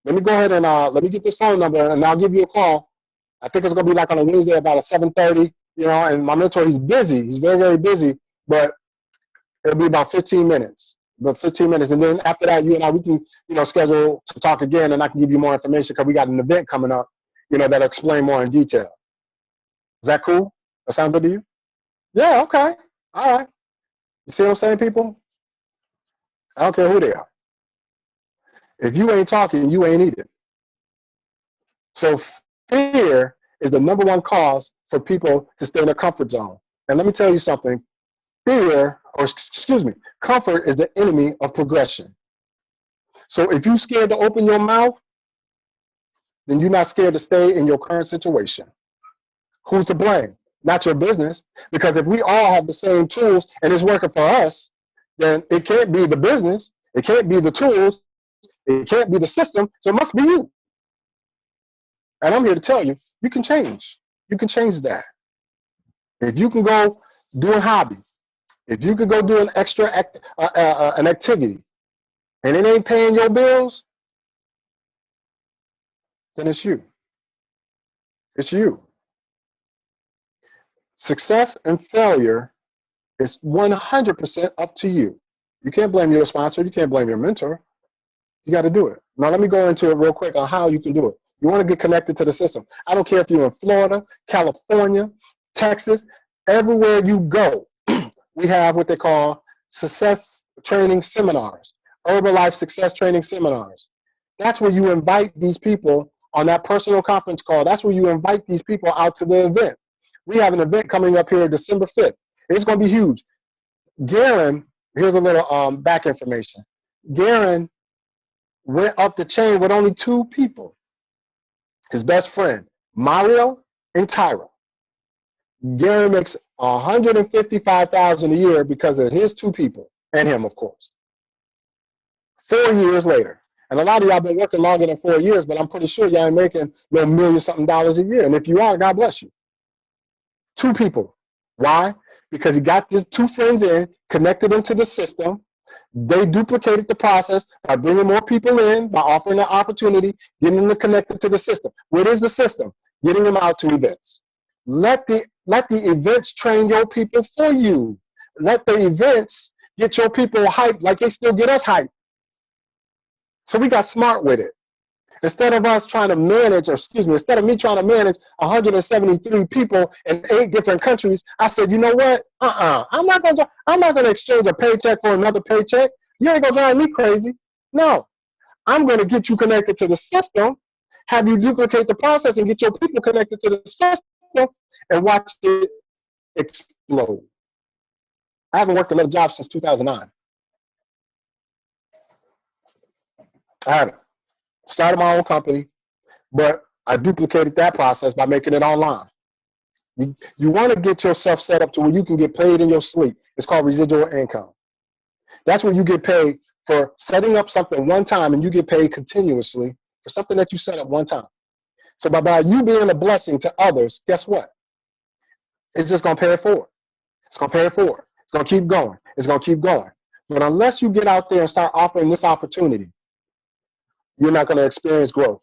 let me go ahead and let me get this phone number and I'll give you a call. I think it's going to be like on a Wednesday about 7:30, and my mentor, he's busy. He's very, very busy, but it'll be about 15 minutes. And then after that, you and I, we can, schedule to talk again and I can give you more information because we got an event coming up, that'll explain more in detail. Is that cool? That sound good to you? Yeah, okay. All right. You see what I'm saying, people? I don't care who they are. If you ain't talking, you ain't eating. So fear is the number one cause for people to stay in their comfort zone. And let me tell you something. Comfort is the enemy of progression. So if you're scared to open your mouth, then you're not scared to stay in your current situation. Who's to blame? Not your business. Because if we all have the same tools and it's working for us, then it can't be the business. It can't be the tools. It can't be the system. So it must be you. And I'm here to tell you, you can change. You can change that. If you can go do a hobby, if you could go do an extra an activity, and it ain't paying your bills, then it's you. It's you. Success and failure is 100% up to you. You can't blame your sponsor. You can't blame your mentor. You got to do it. Now, let me go into it real quick on how you can do it. You want to get connected to the system. I don't care if you're in Florida, California, Texas, everywhere you go, we have what they call success training seminars, Herbalife success training seminars. That's where you invite these people on that personal conference call. That's where you invite these people out to the event. We have an event coming up here December 5th. It's going to be huge. Garen, here's a little back information. Garen went up the chain with only 2 people. His best friend, Mario and Tyra. Gary makes $155,000 a year because of his 2 people and him, of course. 4 years later. And a lot of y'all been working longer than 4 years, but I'm pretty sure y'all ain't making no $1,000,000-something a year. And if you are, God bless you. 2 people. Why? Because he got his 2 friends in, connected into the system. They duplicated the process by bringing more people in, by offering an opportunity, getting them connected to the system. What is the system? Getting them out to events. Let the events train your people for you. Let the events get your people hyped like they still get us hyped. So we got smart with it. Instead of us trying to manage, or excuse me, instead of me trying to manage 173 people in 8 different countries, I said, you know what? I'm not gonna exchange a paycheck for another paycheck. You ain't gonna drive me crazy. No, I'm gonna get you connected to the system, have you duplicate the process and get your people connected to the system and watch it explode. I haven't worked another job since 2009. I haven't. Started my own company, but I duplicated that process by making it online. You want to get yourself set up to where you can get paid in your sleep. It's called residual income. That's where you get paid for setting up something one time, and you get paid continuously for something that you set up one time. So by you being a blessing to others, guess what? It's just going to pay it forward. It's going to pay it forward. It's going to keep going. It's going to keep going. But unless you get out there and start offering this opportunity, you're not going to experience growth.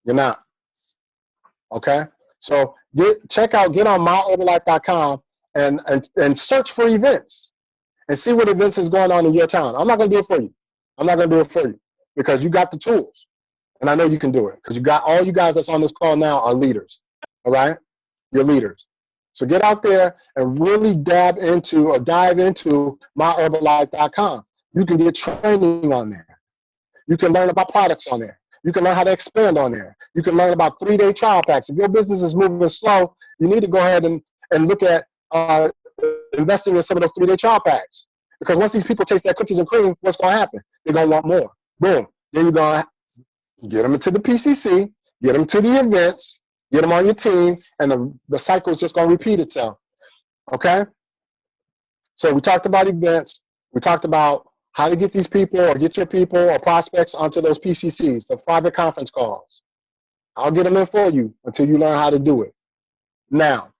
You're not. Okay? So get on myherbalife.com and search for events and see what events is going on in your town. I'm not going to do it for you. I'm not going to do it for you because you got the tools. And I know you can do it because all you guys that's on this call now are leaders. All right? You're leaders. So get out there and really dive into myherbalife.com. You can get training on there. You can learn about products on there. You can learn how to expand on there. You can learn about 3-day trial packs. If your business is moving slow, you need to go ahead and look at investing in some of those 3-day trial packs. Because once these people taste that cookies and cream, what's going to happen? They're going to want more. Boom. Then you're going to get them into the PCC, get them to the events, get them on your team, and the cycle is just going to repeat itself. Okay? So we talked about events. We talked about how to get these people or get your people or prospects onto those PCCs, the private conference calls. I'll get them in for you until you learn how to do it. Now,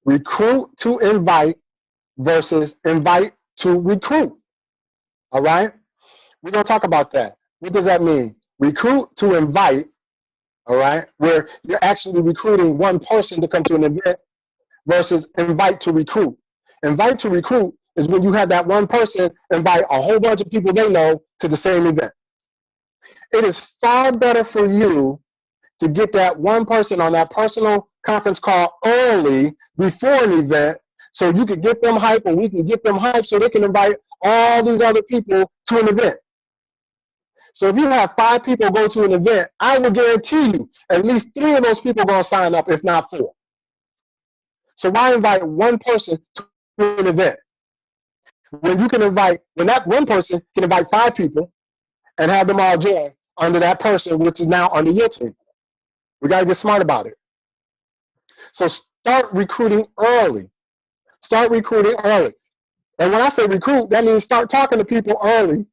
recruit to invite versus invite to recruit. All right? We're going to talk about that. What does that mean? Recruit to invite, all right, where you're actually recruiting one person to come to an event versus invite to recruit. Invite to recruit is when you have that one person invite a whole bunch of people they know to the same event. It is far better for you to get that one person on that personal conference call early before an event so you can get them hype and we can get them hype so they can invite all these other people to an event. So if you have 5 people go to an event, I will guarantee you at least 3 of those people are going to sign up, if not 4. So why invite one person to an event when that one person can invite 5 people and have them all join under that person, which is now under your team? We got to get smart about it. So start recruiting early. Start recruiting early. And when I say recruit, that means start talking to people early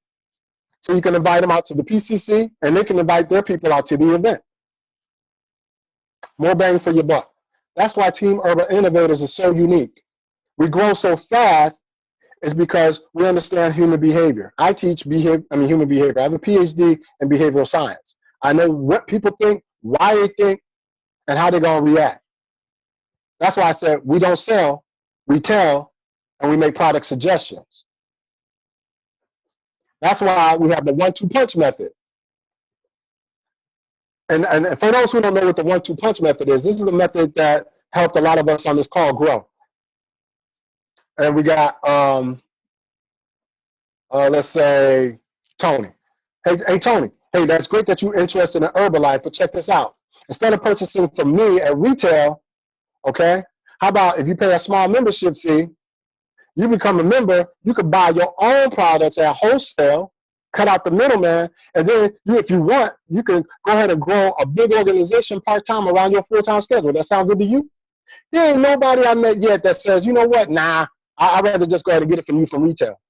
so you can invite them out to the PCC and they can invite their people out to the event. More bang for your buck. That's why Team Herba-Innovators is so unique. We grow so fast is because we understand human behavior. I teach human behavior. I have a PhD in behavioral science. I know what people think, why they think, and how they're going to react. That's why I said we don't sell, we tell, and we make product suggestions. That's why we have the 1-2 punch method. And for those who don't know what the 1-2 punch method is, this is the method that helped a lot of us on this call grow. And we got, let's say, Tony. Hey, Tony. Hey, that's great that you're interested in Herbalife, but check this out. Instead of purchasing from me at retail, okay, how about if you pay a small membership fee, you become a member, you can buy your own products at wholesale, cut out the middleman, and then if you want, you can go ahead and grow a big organization part-time around your full-time schedule. That sound good to you? There ain't nobody I met yet that says, you know what, nah, I'd rather just go ahead and get it from you from retail.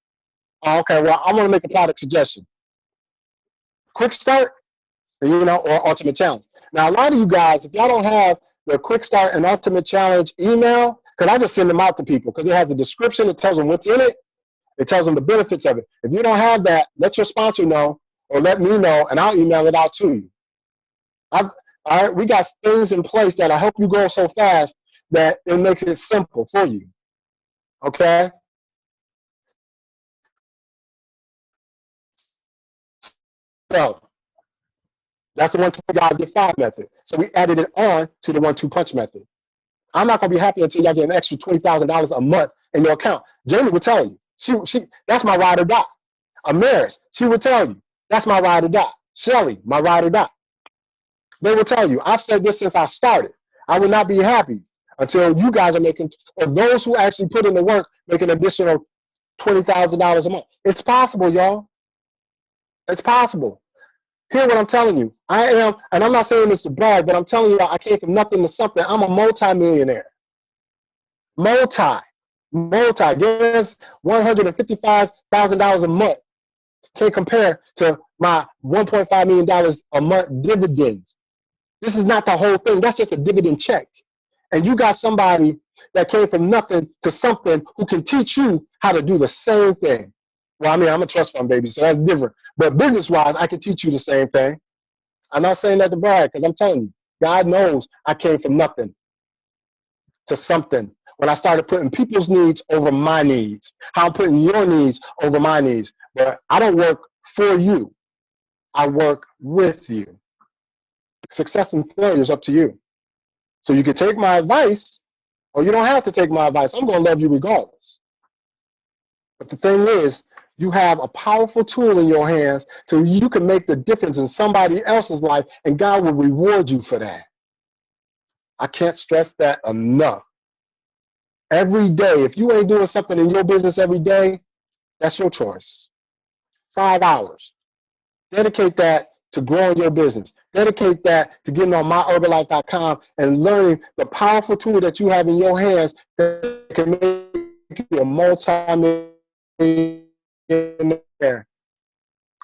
Oh, okay, well, I want to make a product suggestion. Quick start, or ultimate challenge. Now, a lot of you guys, if y'all don't have the quick start and ultimate challenge email, because I just send them out to people because it has a description, it tells them what's in it, it tells them the benefits of it. If you don't have that, let your sponsor know or let me know, and I'll email it out to you. All right, we got things in place that I help you grow so fast that it makes it simple for you. Okay? So, That's the 1-2-5 method. So we added it on to the 1-2 punch method. I'm not gonna be happy until y'all get an extra $20,000 a month in your account. Jamie would tell you, she that's my ride or die. Amaris, she would tell you, that's my ride or die. Shelly, my ride or die. They will tell you, I've said this since I started. I will not be happy until you guys are making, or those who actually put in the work, make an additional $20,000 a month. It's possible, y'all. It's possible. Hear what I'm telling you. I am, and I'm not saying this to brag, but I'm telling you, I came from nothing to something. I'm a multi-millionaire. Guess $155,000 a month can't compare to my $1.5 million a month dividends. This is not the whole thing. That's just a dividend check. And you got somebody that came from nothing to something who can teach you how to do the same thing. Well, I mean, I'm a trust fund baby, so that's different. But business-wise, I can teach you the same thing. I'm not saying that to brag, because I'm telling you, God knows I came from nothing to something when I started putting people's needs over my needs, how I'm putting your needs over my needs. But I don't work for you. I work with you. Success and failure is up to you. So you can take my advice, or you don't have to take my advice. I'm going to love you regardless. But the thing is, you have a powerful tool in your hands so you can make the difference in somebody else's life, and God will reward you for that. I can't stress that enough. Every day, if you ain't doing something in your business every day, that's your choice. 5 hours. Dedicate that to growing your business. Dedicate that to getting on myherbalife.com and learning the powerful tool that you have in your hands that can make you a multi-millionaire.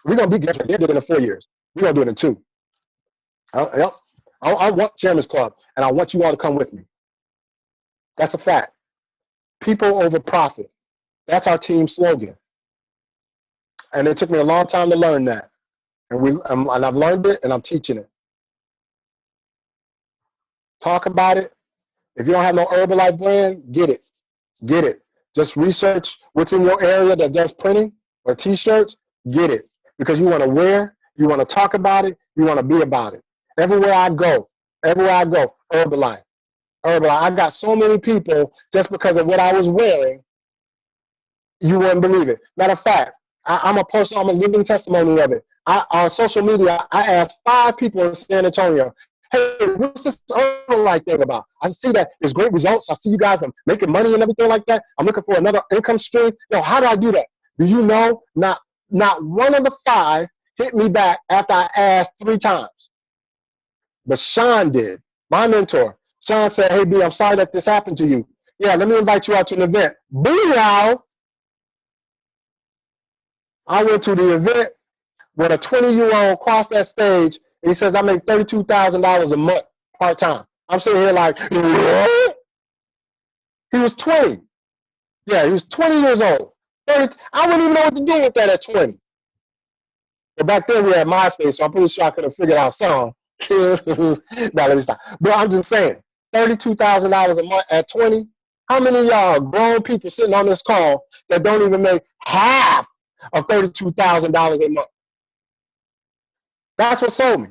We're going to be good. They're doing it in 4 years. We're going to do it in 2. Yep. I want Chairman's Club, and I want you all to come with me. That's a fact. People over profit. That's our team slogan. And it took me a long time to learn that. And I've learned it, and I'm teaching it. Talk about it. If you don't have no Herbalife brand, get it. Get it. Just research what's in your area that does printing or T-shirts. Get it. Because you want to wear, you want to talk about it, you want to be about it. Everywhere I go, Herbalife. Herbalife. I got so many people just because of what I was wearing, you wouldn't believe it. Matter of fact, I'm a living testimony of it. On social media, I asked 5 people in San Antonio, hey, what's this Herbalife thing about? I see that there's great results. I see you guys are making money and everything like that. I'm looking for another income stream. Yo, how do I do that? Do you know not one of the 5 hit me back after I asked 3 times? But Sean did, my mentor. Sean said, hey, B, I'm sorry that this happened to you. Yeah, let me invite you out to an event. Booyah! I went to the event when a 20-year-old crossed that stage, and he says, I make $32,000 a month part-time. I'm sitting here like, what? He was 20. Yeah, he was 20 years old. 30, I wouldn't even know what to do with that at 20. But back then we had MySpace, so I'm pretty sure I could have figured out some. Now let me stop. But I'm just saying, $32,000 a month at 20. How many of y'all grown people sitting on this call that don't even make half of $32,000 a month? That's what sold me.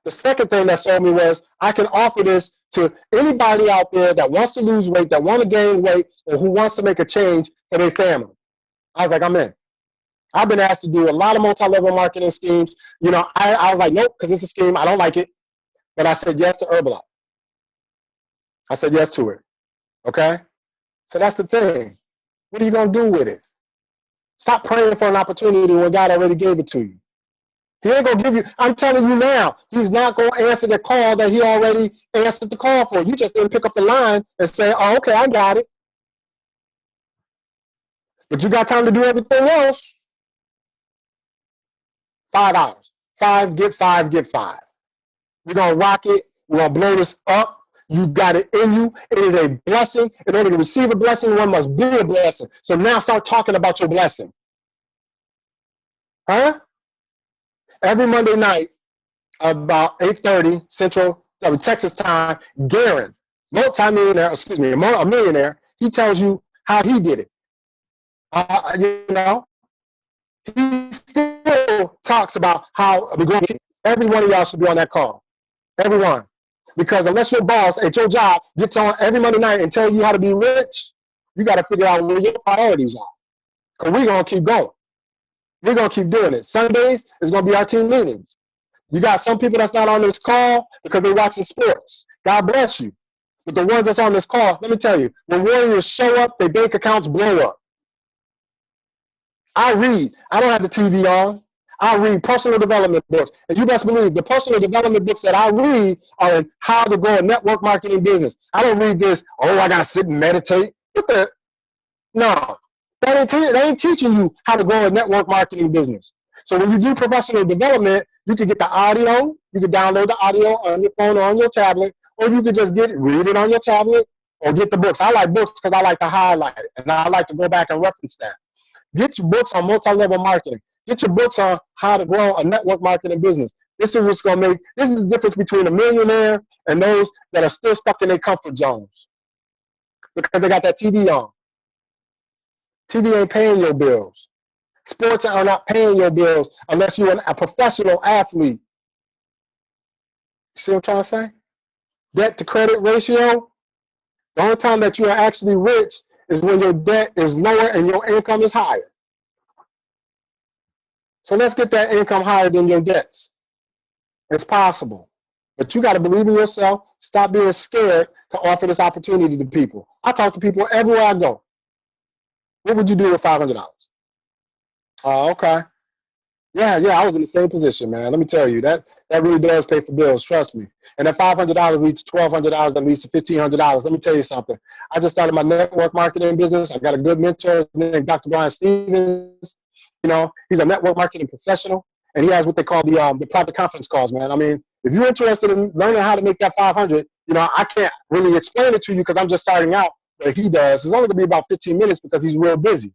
The second thing that sold me was I can offer this to anybody out there that wants to lose weight, that want to gain weight, or who wants to make a change for their family. I was like, I'm in. I've been asked to do a lot of multi-level marketing schemes. You know, I was like, nope, because it's a scheme. I don't like it. But I said yes to Herbalife. I said yes to it. Okay? So that's the thing. What are you going to do with it? Stop praying for an opportunity when God already gave it to you. He ain't going to give you, I'm telling you now, he's not going to answer the call that he already answered the call for. You just didn't pick up the line and say, oh, okay, I got it. But you got time to do everything else. 5 hours. 5, get 5, get 5. We're going to rock it. We're going to blow this up. You got it in you. It is a blessing. In order to receive a blessing, one must be a blessing. So now start talking about your blessing. Huh? Every Monday night, about 8:30 Central Texas time, Garen, a millionaire, he tells you how he did it. You know, he still talks about how the growing. Every one of y'all should be on that call. Everyone. Because unless your boss at your job gets on every Monday night and tell you how to be rich, you got to figure out where your priorities are. Because we're going to keep going. We're going to keep doing it. Sundays is going to be our team meetings. You got some people that's not on this call because they're watching sports. God bless you. But the ones that's on this call, let me tell you, when Warriors show up, their bank accounts blow up. I read. I don't have the TV on. I read personal development books. And you best believe the personal development books that I read are in how to grow a network marketing business. I don't read this, oh, I got to sit and meditate. What the? No. That ain't teaching you how to grow a network marketing business. So when you do professional development, you can get the audio. You can download the audio on your phone or on your tablet, or you can just read it on your tablet or get the books. I like books because I like to highlight it, and I like to go back and reference that. Get your books on multi-level marketing. Get your books on how to grow a network marketing business. This is what's going to make, this is the difference between a millionaire and those that are still stuck in their comfort zones because they got that TV on. TV ain't paying your bills. Sports are not paying your bills unless you're a professional athlete. See what I'm trying to say? Debt to credit ratio, the only time that you are actually rich is when your debt is lower and your income is higher. So let's get that income higher than your debts. It's possible. But you got to believe in yourself. Stop being scared to offer this opportunity to people. I talk to people everywhere I go. What would you do with $500? Oh, okay. Yeah, I was in the same position, man. Let me tell you, that really does pay for bills, trust me. And that $500 leads to $1,200, that leads to $1,500. Let me tell you something. I just started my network marketing business. I got a good mentor named Dr. Brian Stevens. You know, he's a network marketing professional, and he has what they call the private conference calls, man. I mean, if you're interested in learning how to make that 500, you know, I can't really explain it to you because I'm just starting out, but he does. It's only going to be about 15 minutes because he's real busy.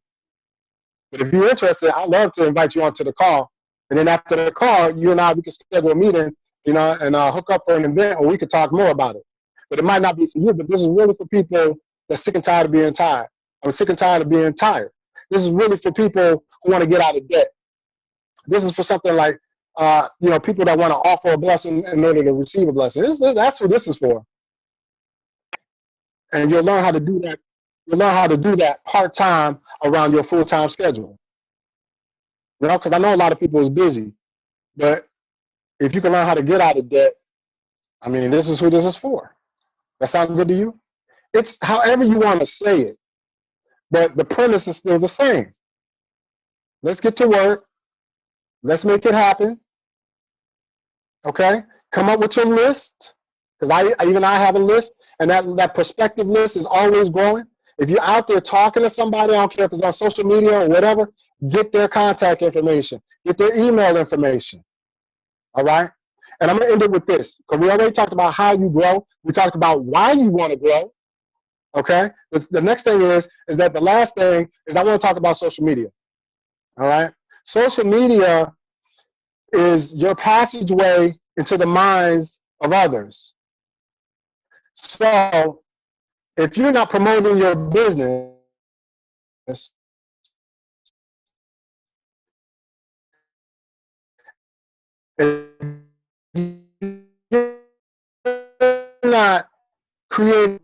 But if you're interested, I'd love to invite you onto the call. And then after the call, you and I, we can schedule a meeting, you know, and hook up for an event, or we could talk more about it. But it might not be for you, but this is really for people that's sick and tired of being tired. I'm sick and tired of being tired. This is really for people who want to get out of debt. This is for something like, you know, people that want to offer a blessing in order to receive a blessing. That's what this is for. And you'll learn how to do that. You'll learn how to do that part-time around your full-time schedule. You know, because I know a lot of people is busy, but if you can learn how to get out of debt, I mean, this is who this is for. That sound good to you? It's however you want to say it, but the premise is still the same. Let's get to work. Let's make it happen. Okay? Come up with your list, because I have a list, and that prospective list is always growing. If you're out there talking to somebody, I don't care if it's on social media or whatever, get their contact information, get their email information. All right? And I'm going to end it with this, because we already talked about how you grow. We talked about why you want to grow. Okay? The next thing is that the last thing is I want to talk about social media. All right? Social media is your passageway into the minds of others. So if you're not promoting your business, if you're not creating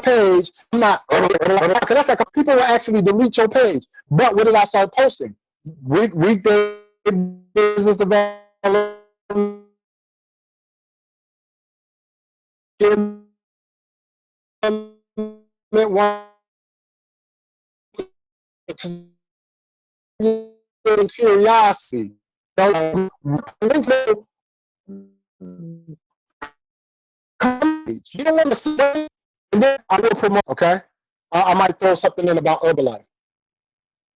page, I'm not, because that's like people will actually delete your page. But what did I start posting? Weekday business development, curiosity. You don't want to see, and then I will promote. Okay, I might throw something in about Herbalife.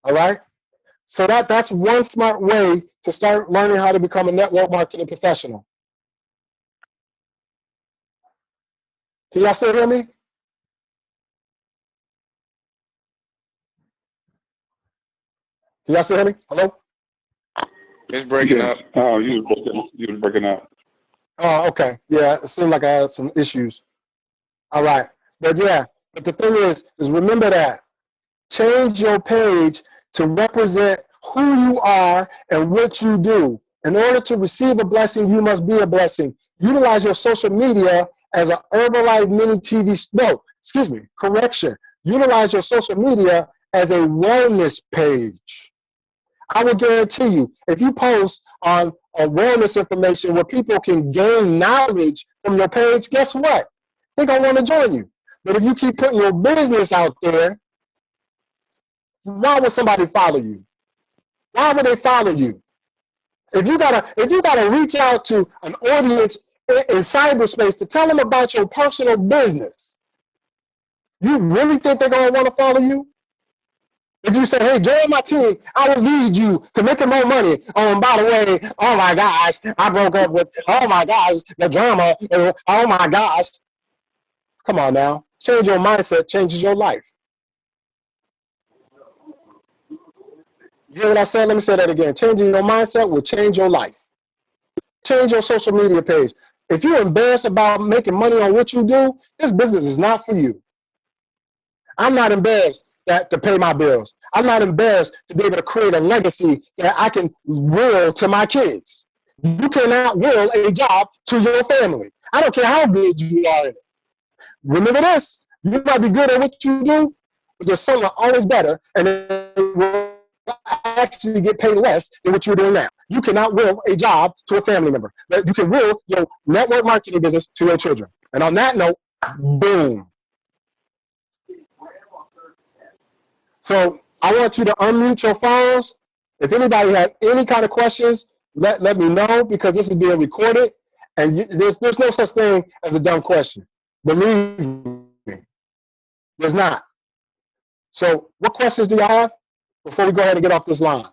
All right. So that's one smart way to start learning how to become a network marketing professional. Can y'all still hear me? Can y'all still hear me? Hello? It's breaking Yes. up. Oh, you was breaking up. Oh, okay. Yeah, it seemed like I had some issues. All right. But yeah, but the thing is remember that. Change your page to represent who you are and what you do. In order to receive a blessing, you must be a blessing. Utilize your social media as a Herbalife mini TV. No, excuse me, correction. Utilize your social media as a wellness page. I will guarantee you, if you post on wellness information where people can gain knowledge from your page, guess what? They're going to want to join you. But if you keep putting your business out there, why would somebody follow you? Why would they follow you? If you gotta reach out to an audience in cyberspace to tell them about your personal business, you really think they're gonna want to follow you? If you say, hey, join my team, I will lead you to making more money. Oh, and by the way, oh my gosh, I broke up with, oh my gosh, the drama, oh my gosh. Come on now. Change your mindset, changes your life. You hear what I said? Let me say that again. Changing your mindset will change your life. Change your social media page. If you're embarrassed about making money on what you do, this business is not for you. I'm not embarrassed to pay my bills. I'm not embarrassed to be able to create a legacy that I can will to my kids. You cannot will a job to your family. I don't care how good you are in it. Remember this, you might be good at what you do, but there's someone always better, and it will actually get paid less than what you're doing now. You cannot will a job to a family member. You can will your network marketing business to your children. And on that note, boom. So I want you to unmute your phones. If anybody has any kind of questions, let me know, because this is being recorded, and there's no such thing as a dumb question. Believe me, there's not. So what questions do you have before we go ahead and get off this line?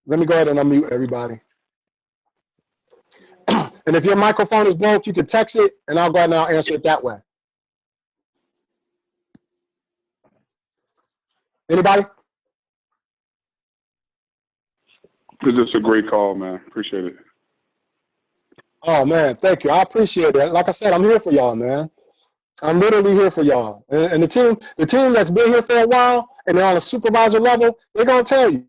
Let me go ahead and unmute everybody. And if your microphone is broke, you can text it, and I'll go ahead and I'll answer it that way. Anybody? It's just a great call, man. Appreciate it. Oh, man, thank you. I appreciate it. Like I said, I'm here for y'all, man. I'm literally here for y'all. And the team that's been here for a while and they're on a supervisor level, they're going to tell you.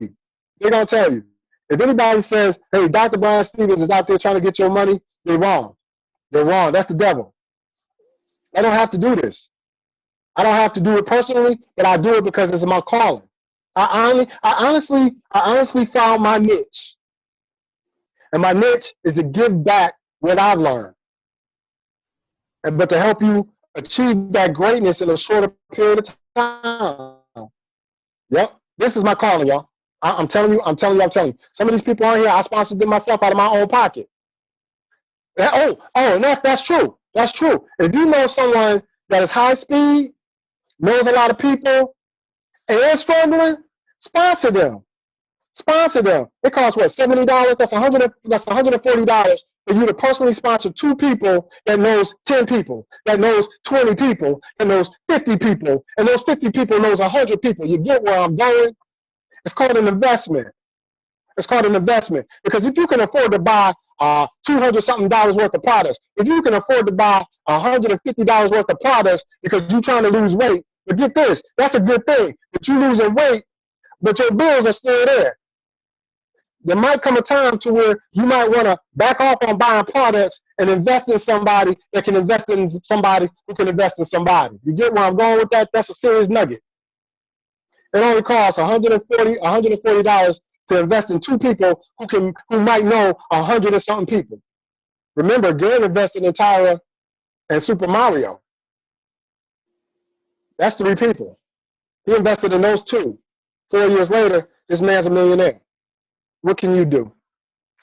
They're going to tell you. If anybody says, hey, Dr. Brian Stevens is out there trying to get your money, they're wrong. They're wrong. That's the devil. I don't have to do this. I don't have to do it personally, but I do it because it's my calling. I honestly found my niche. And my niche is to give back what I've learned. But to help you achieve that greatness in a shorter period of time. Yep. This is my calling, y'all. I'm telling you. Some of these people on here, I sponsored them myself out of my own pocket. And that's true. That's true. If you know someone that is high speed, knows a lot of people, and is struggling, sponsor them. Sponsor them. It costs what, $70? That's $140 for you to personally sponsor 2 people that knows 10 people, that knows 20 people, that knows 50 people, and those 50 people knows 100 people. You get where I'm going? It's called an investment. It's called an investment, because if you can afford to buy $200-something worth of products, if you can afford to buy $150 worth of products because you're trying to lose weight, but get this, that's a good thing. But you're losing weight, but your bills are still there. There might come a time to where you might want to back off on buying products and invest in somebody that can invest in somebody who can invest in somebody. You get where I'm going with that? That's a serious nugget. It only costs $140 to invest in 2 people who might know 100 or something people. Remember, Gary invested in Tyra and Super Mario. That's 3 people. He invested in those 2. 4 years later, this man's a millionaire. What can you do?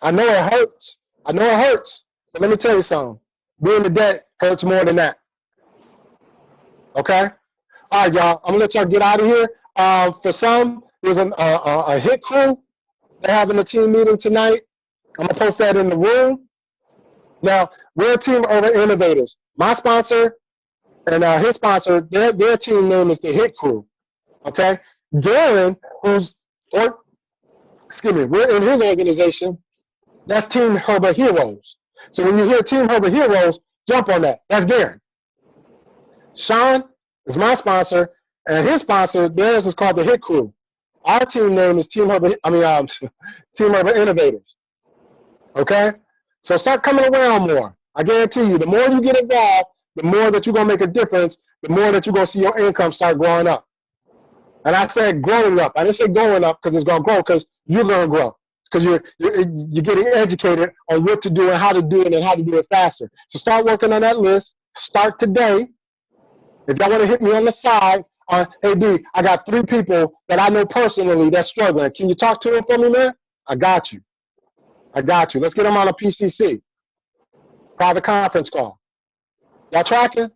I know it hurts. But let me tell you something. Being in debt hurts more than that. Okay? All right, y'all. I'm going to let y'all get out of here. For some, there's a hit crew. They're having a team meeting tonight. I'm going to post that in the room. Now, we're a team of Herba-Innovators. My sponsor and his sponsor, their team name is the Hit Crew. Okay? Garen, we're in his organization. That's Team Herba Heroes. So when you hear Team Herba Heroes, jump on that. That's Garen. Sean is my sponsor, And his sponsor, theirs is called the Hit Crew. Our team name is Team Herba-Innovators. Okay? So start coming around more. I guarantee you, the more you get involved, the more that you're going to make a difference, the more that you're going to see your income start growing up. And I said growing up. I didn't say going up because it's going to grow, because you're going to grow. Because you're getting educated on what to do and how to do it and how to do it faster. So start working on that list. Start today. If y'all want to hit me on the side, hey, B, I got 3 people that I know personally that's struggling. Can you talk to them for me, man? I got you. I got you. Let's get them on a PCC, private conference call. Y'all tracking?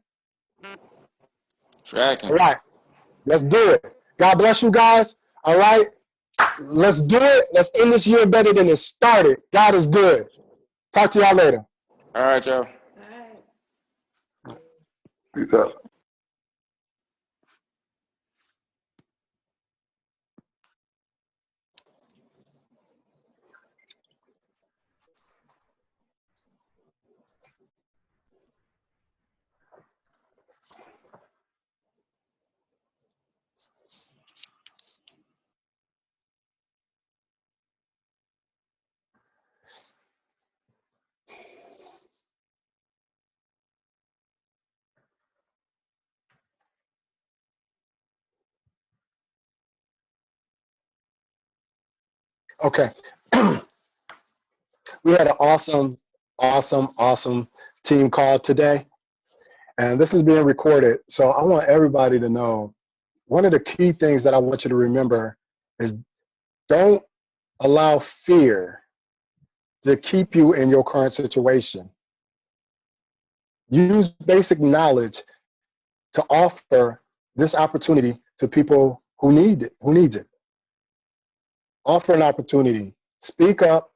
Tracking. All right. Let's do it. God bless you guys. All right. Let's do it. Let's end this year better than it started. God is good. Talk to y'all later. All right, y'all. Peace out. Okay. We had an awesome team call today. And this is being recorded. So I want everybody to know, one of the key things that I want you to remember is don't allow fear to keep you in your current situation. Use basic knowledge to offer this opportunity to people who need it, who needs it. Offer an opportunity. Speak up,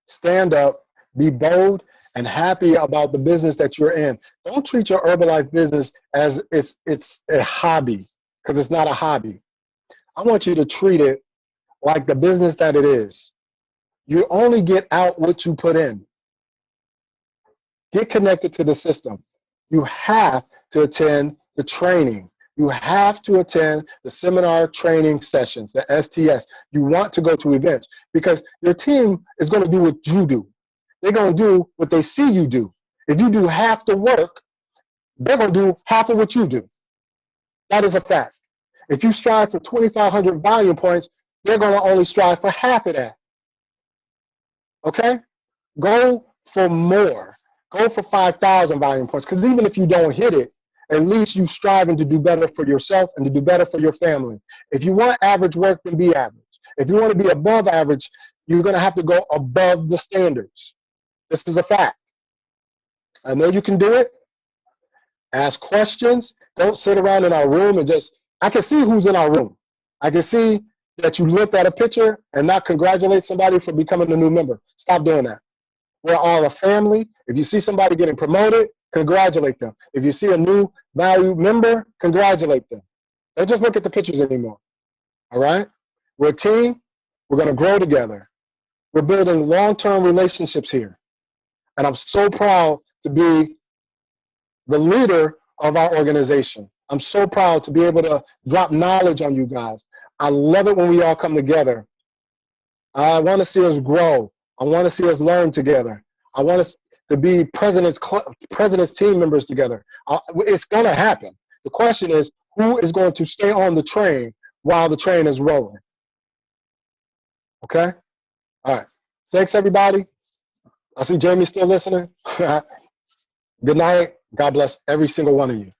stand up, be bold, and happy about the business that you're in. Don't treat your Herbalife business as it's a hobby, because it's not a hobby. I want you to treat it like the business that it is. You only get out what you put in. Get connected to the system. You have to attend the training. You have to attend the seminar training sessions, the STS. You want to go to events, because your team is going to do what you do. They're going to do what they see you do. If you do half the work, they're going to do half of what you do. That is a fact. If you strive for 2,500 volume points, they're going to only strive for half of that. Okay? Go for more. Go for 5,000 volume points, because even if you don't hit it, at least you're striving to do better for yourself and to do better for your family. If you want average work, then be average. If you want to be above average, you're going to have to go above the standards. This is a fact. I know you can do it. Ask questions. Don't sit around in our room and just, I can see who's in our room. I can see that you looked at a picture and not congratulate somebody for becoming a new member. Stop doing that. We're all a family. If you see somebody getting promoted, congratulate them. If you see a new valued member, congratulate them. Don't just look at the pictures anymore. All right? We're a team. We're going to grow together. We're building long-term relationships here. And I'm so proud to be the leader of our organization. I'm so proud to be able to drop knowledge on you guys. I love it when we all come together. I want to see us grow. I want to see us learn together. I want us to be president's team members together. It's going to happen. The question is, who is going to stay on the train while the train is rolling? Okay? All right. Thanks, everybody. I see Jamie still listening. Good night. God bless every single one of you.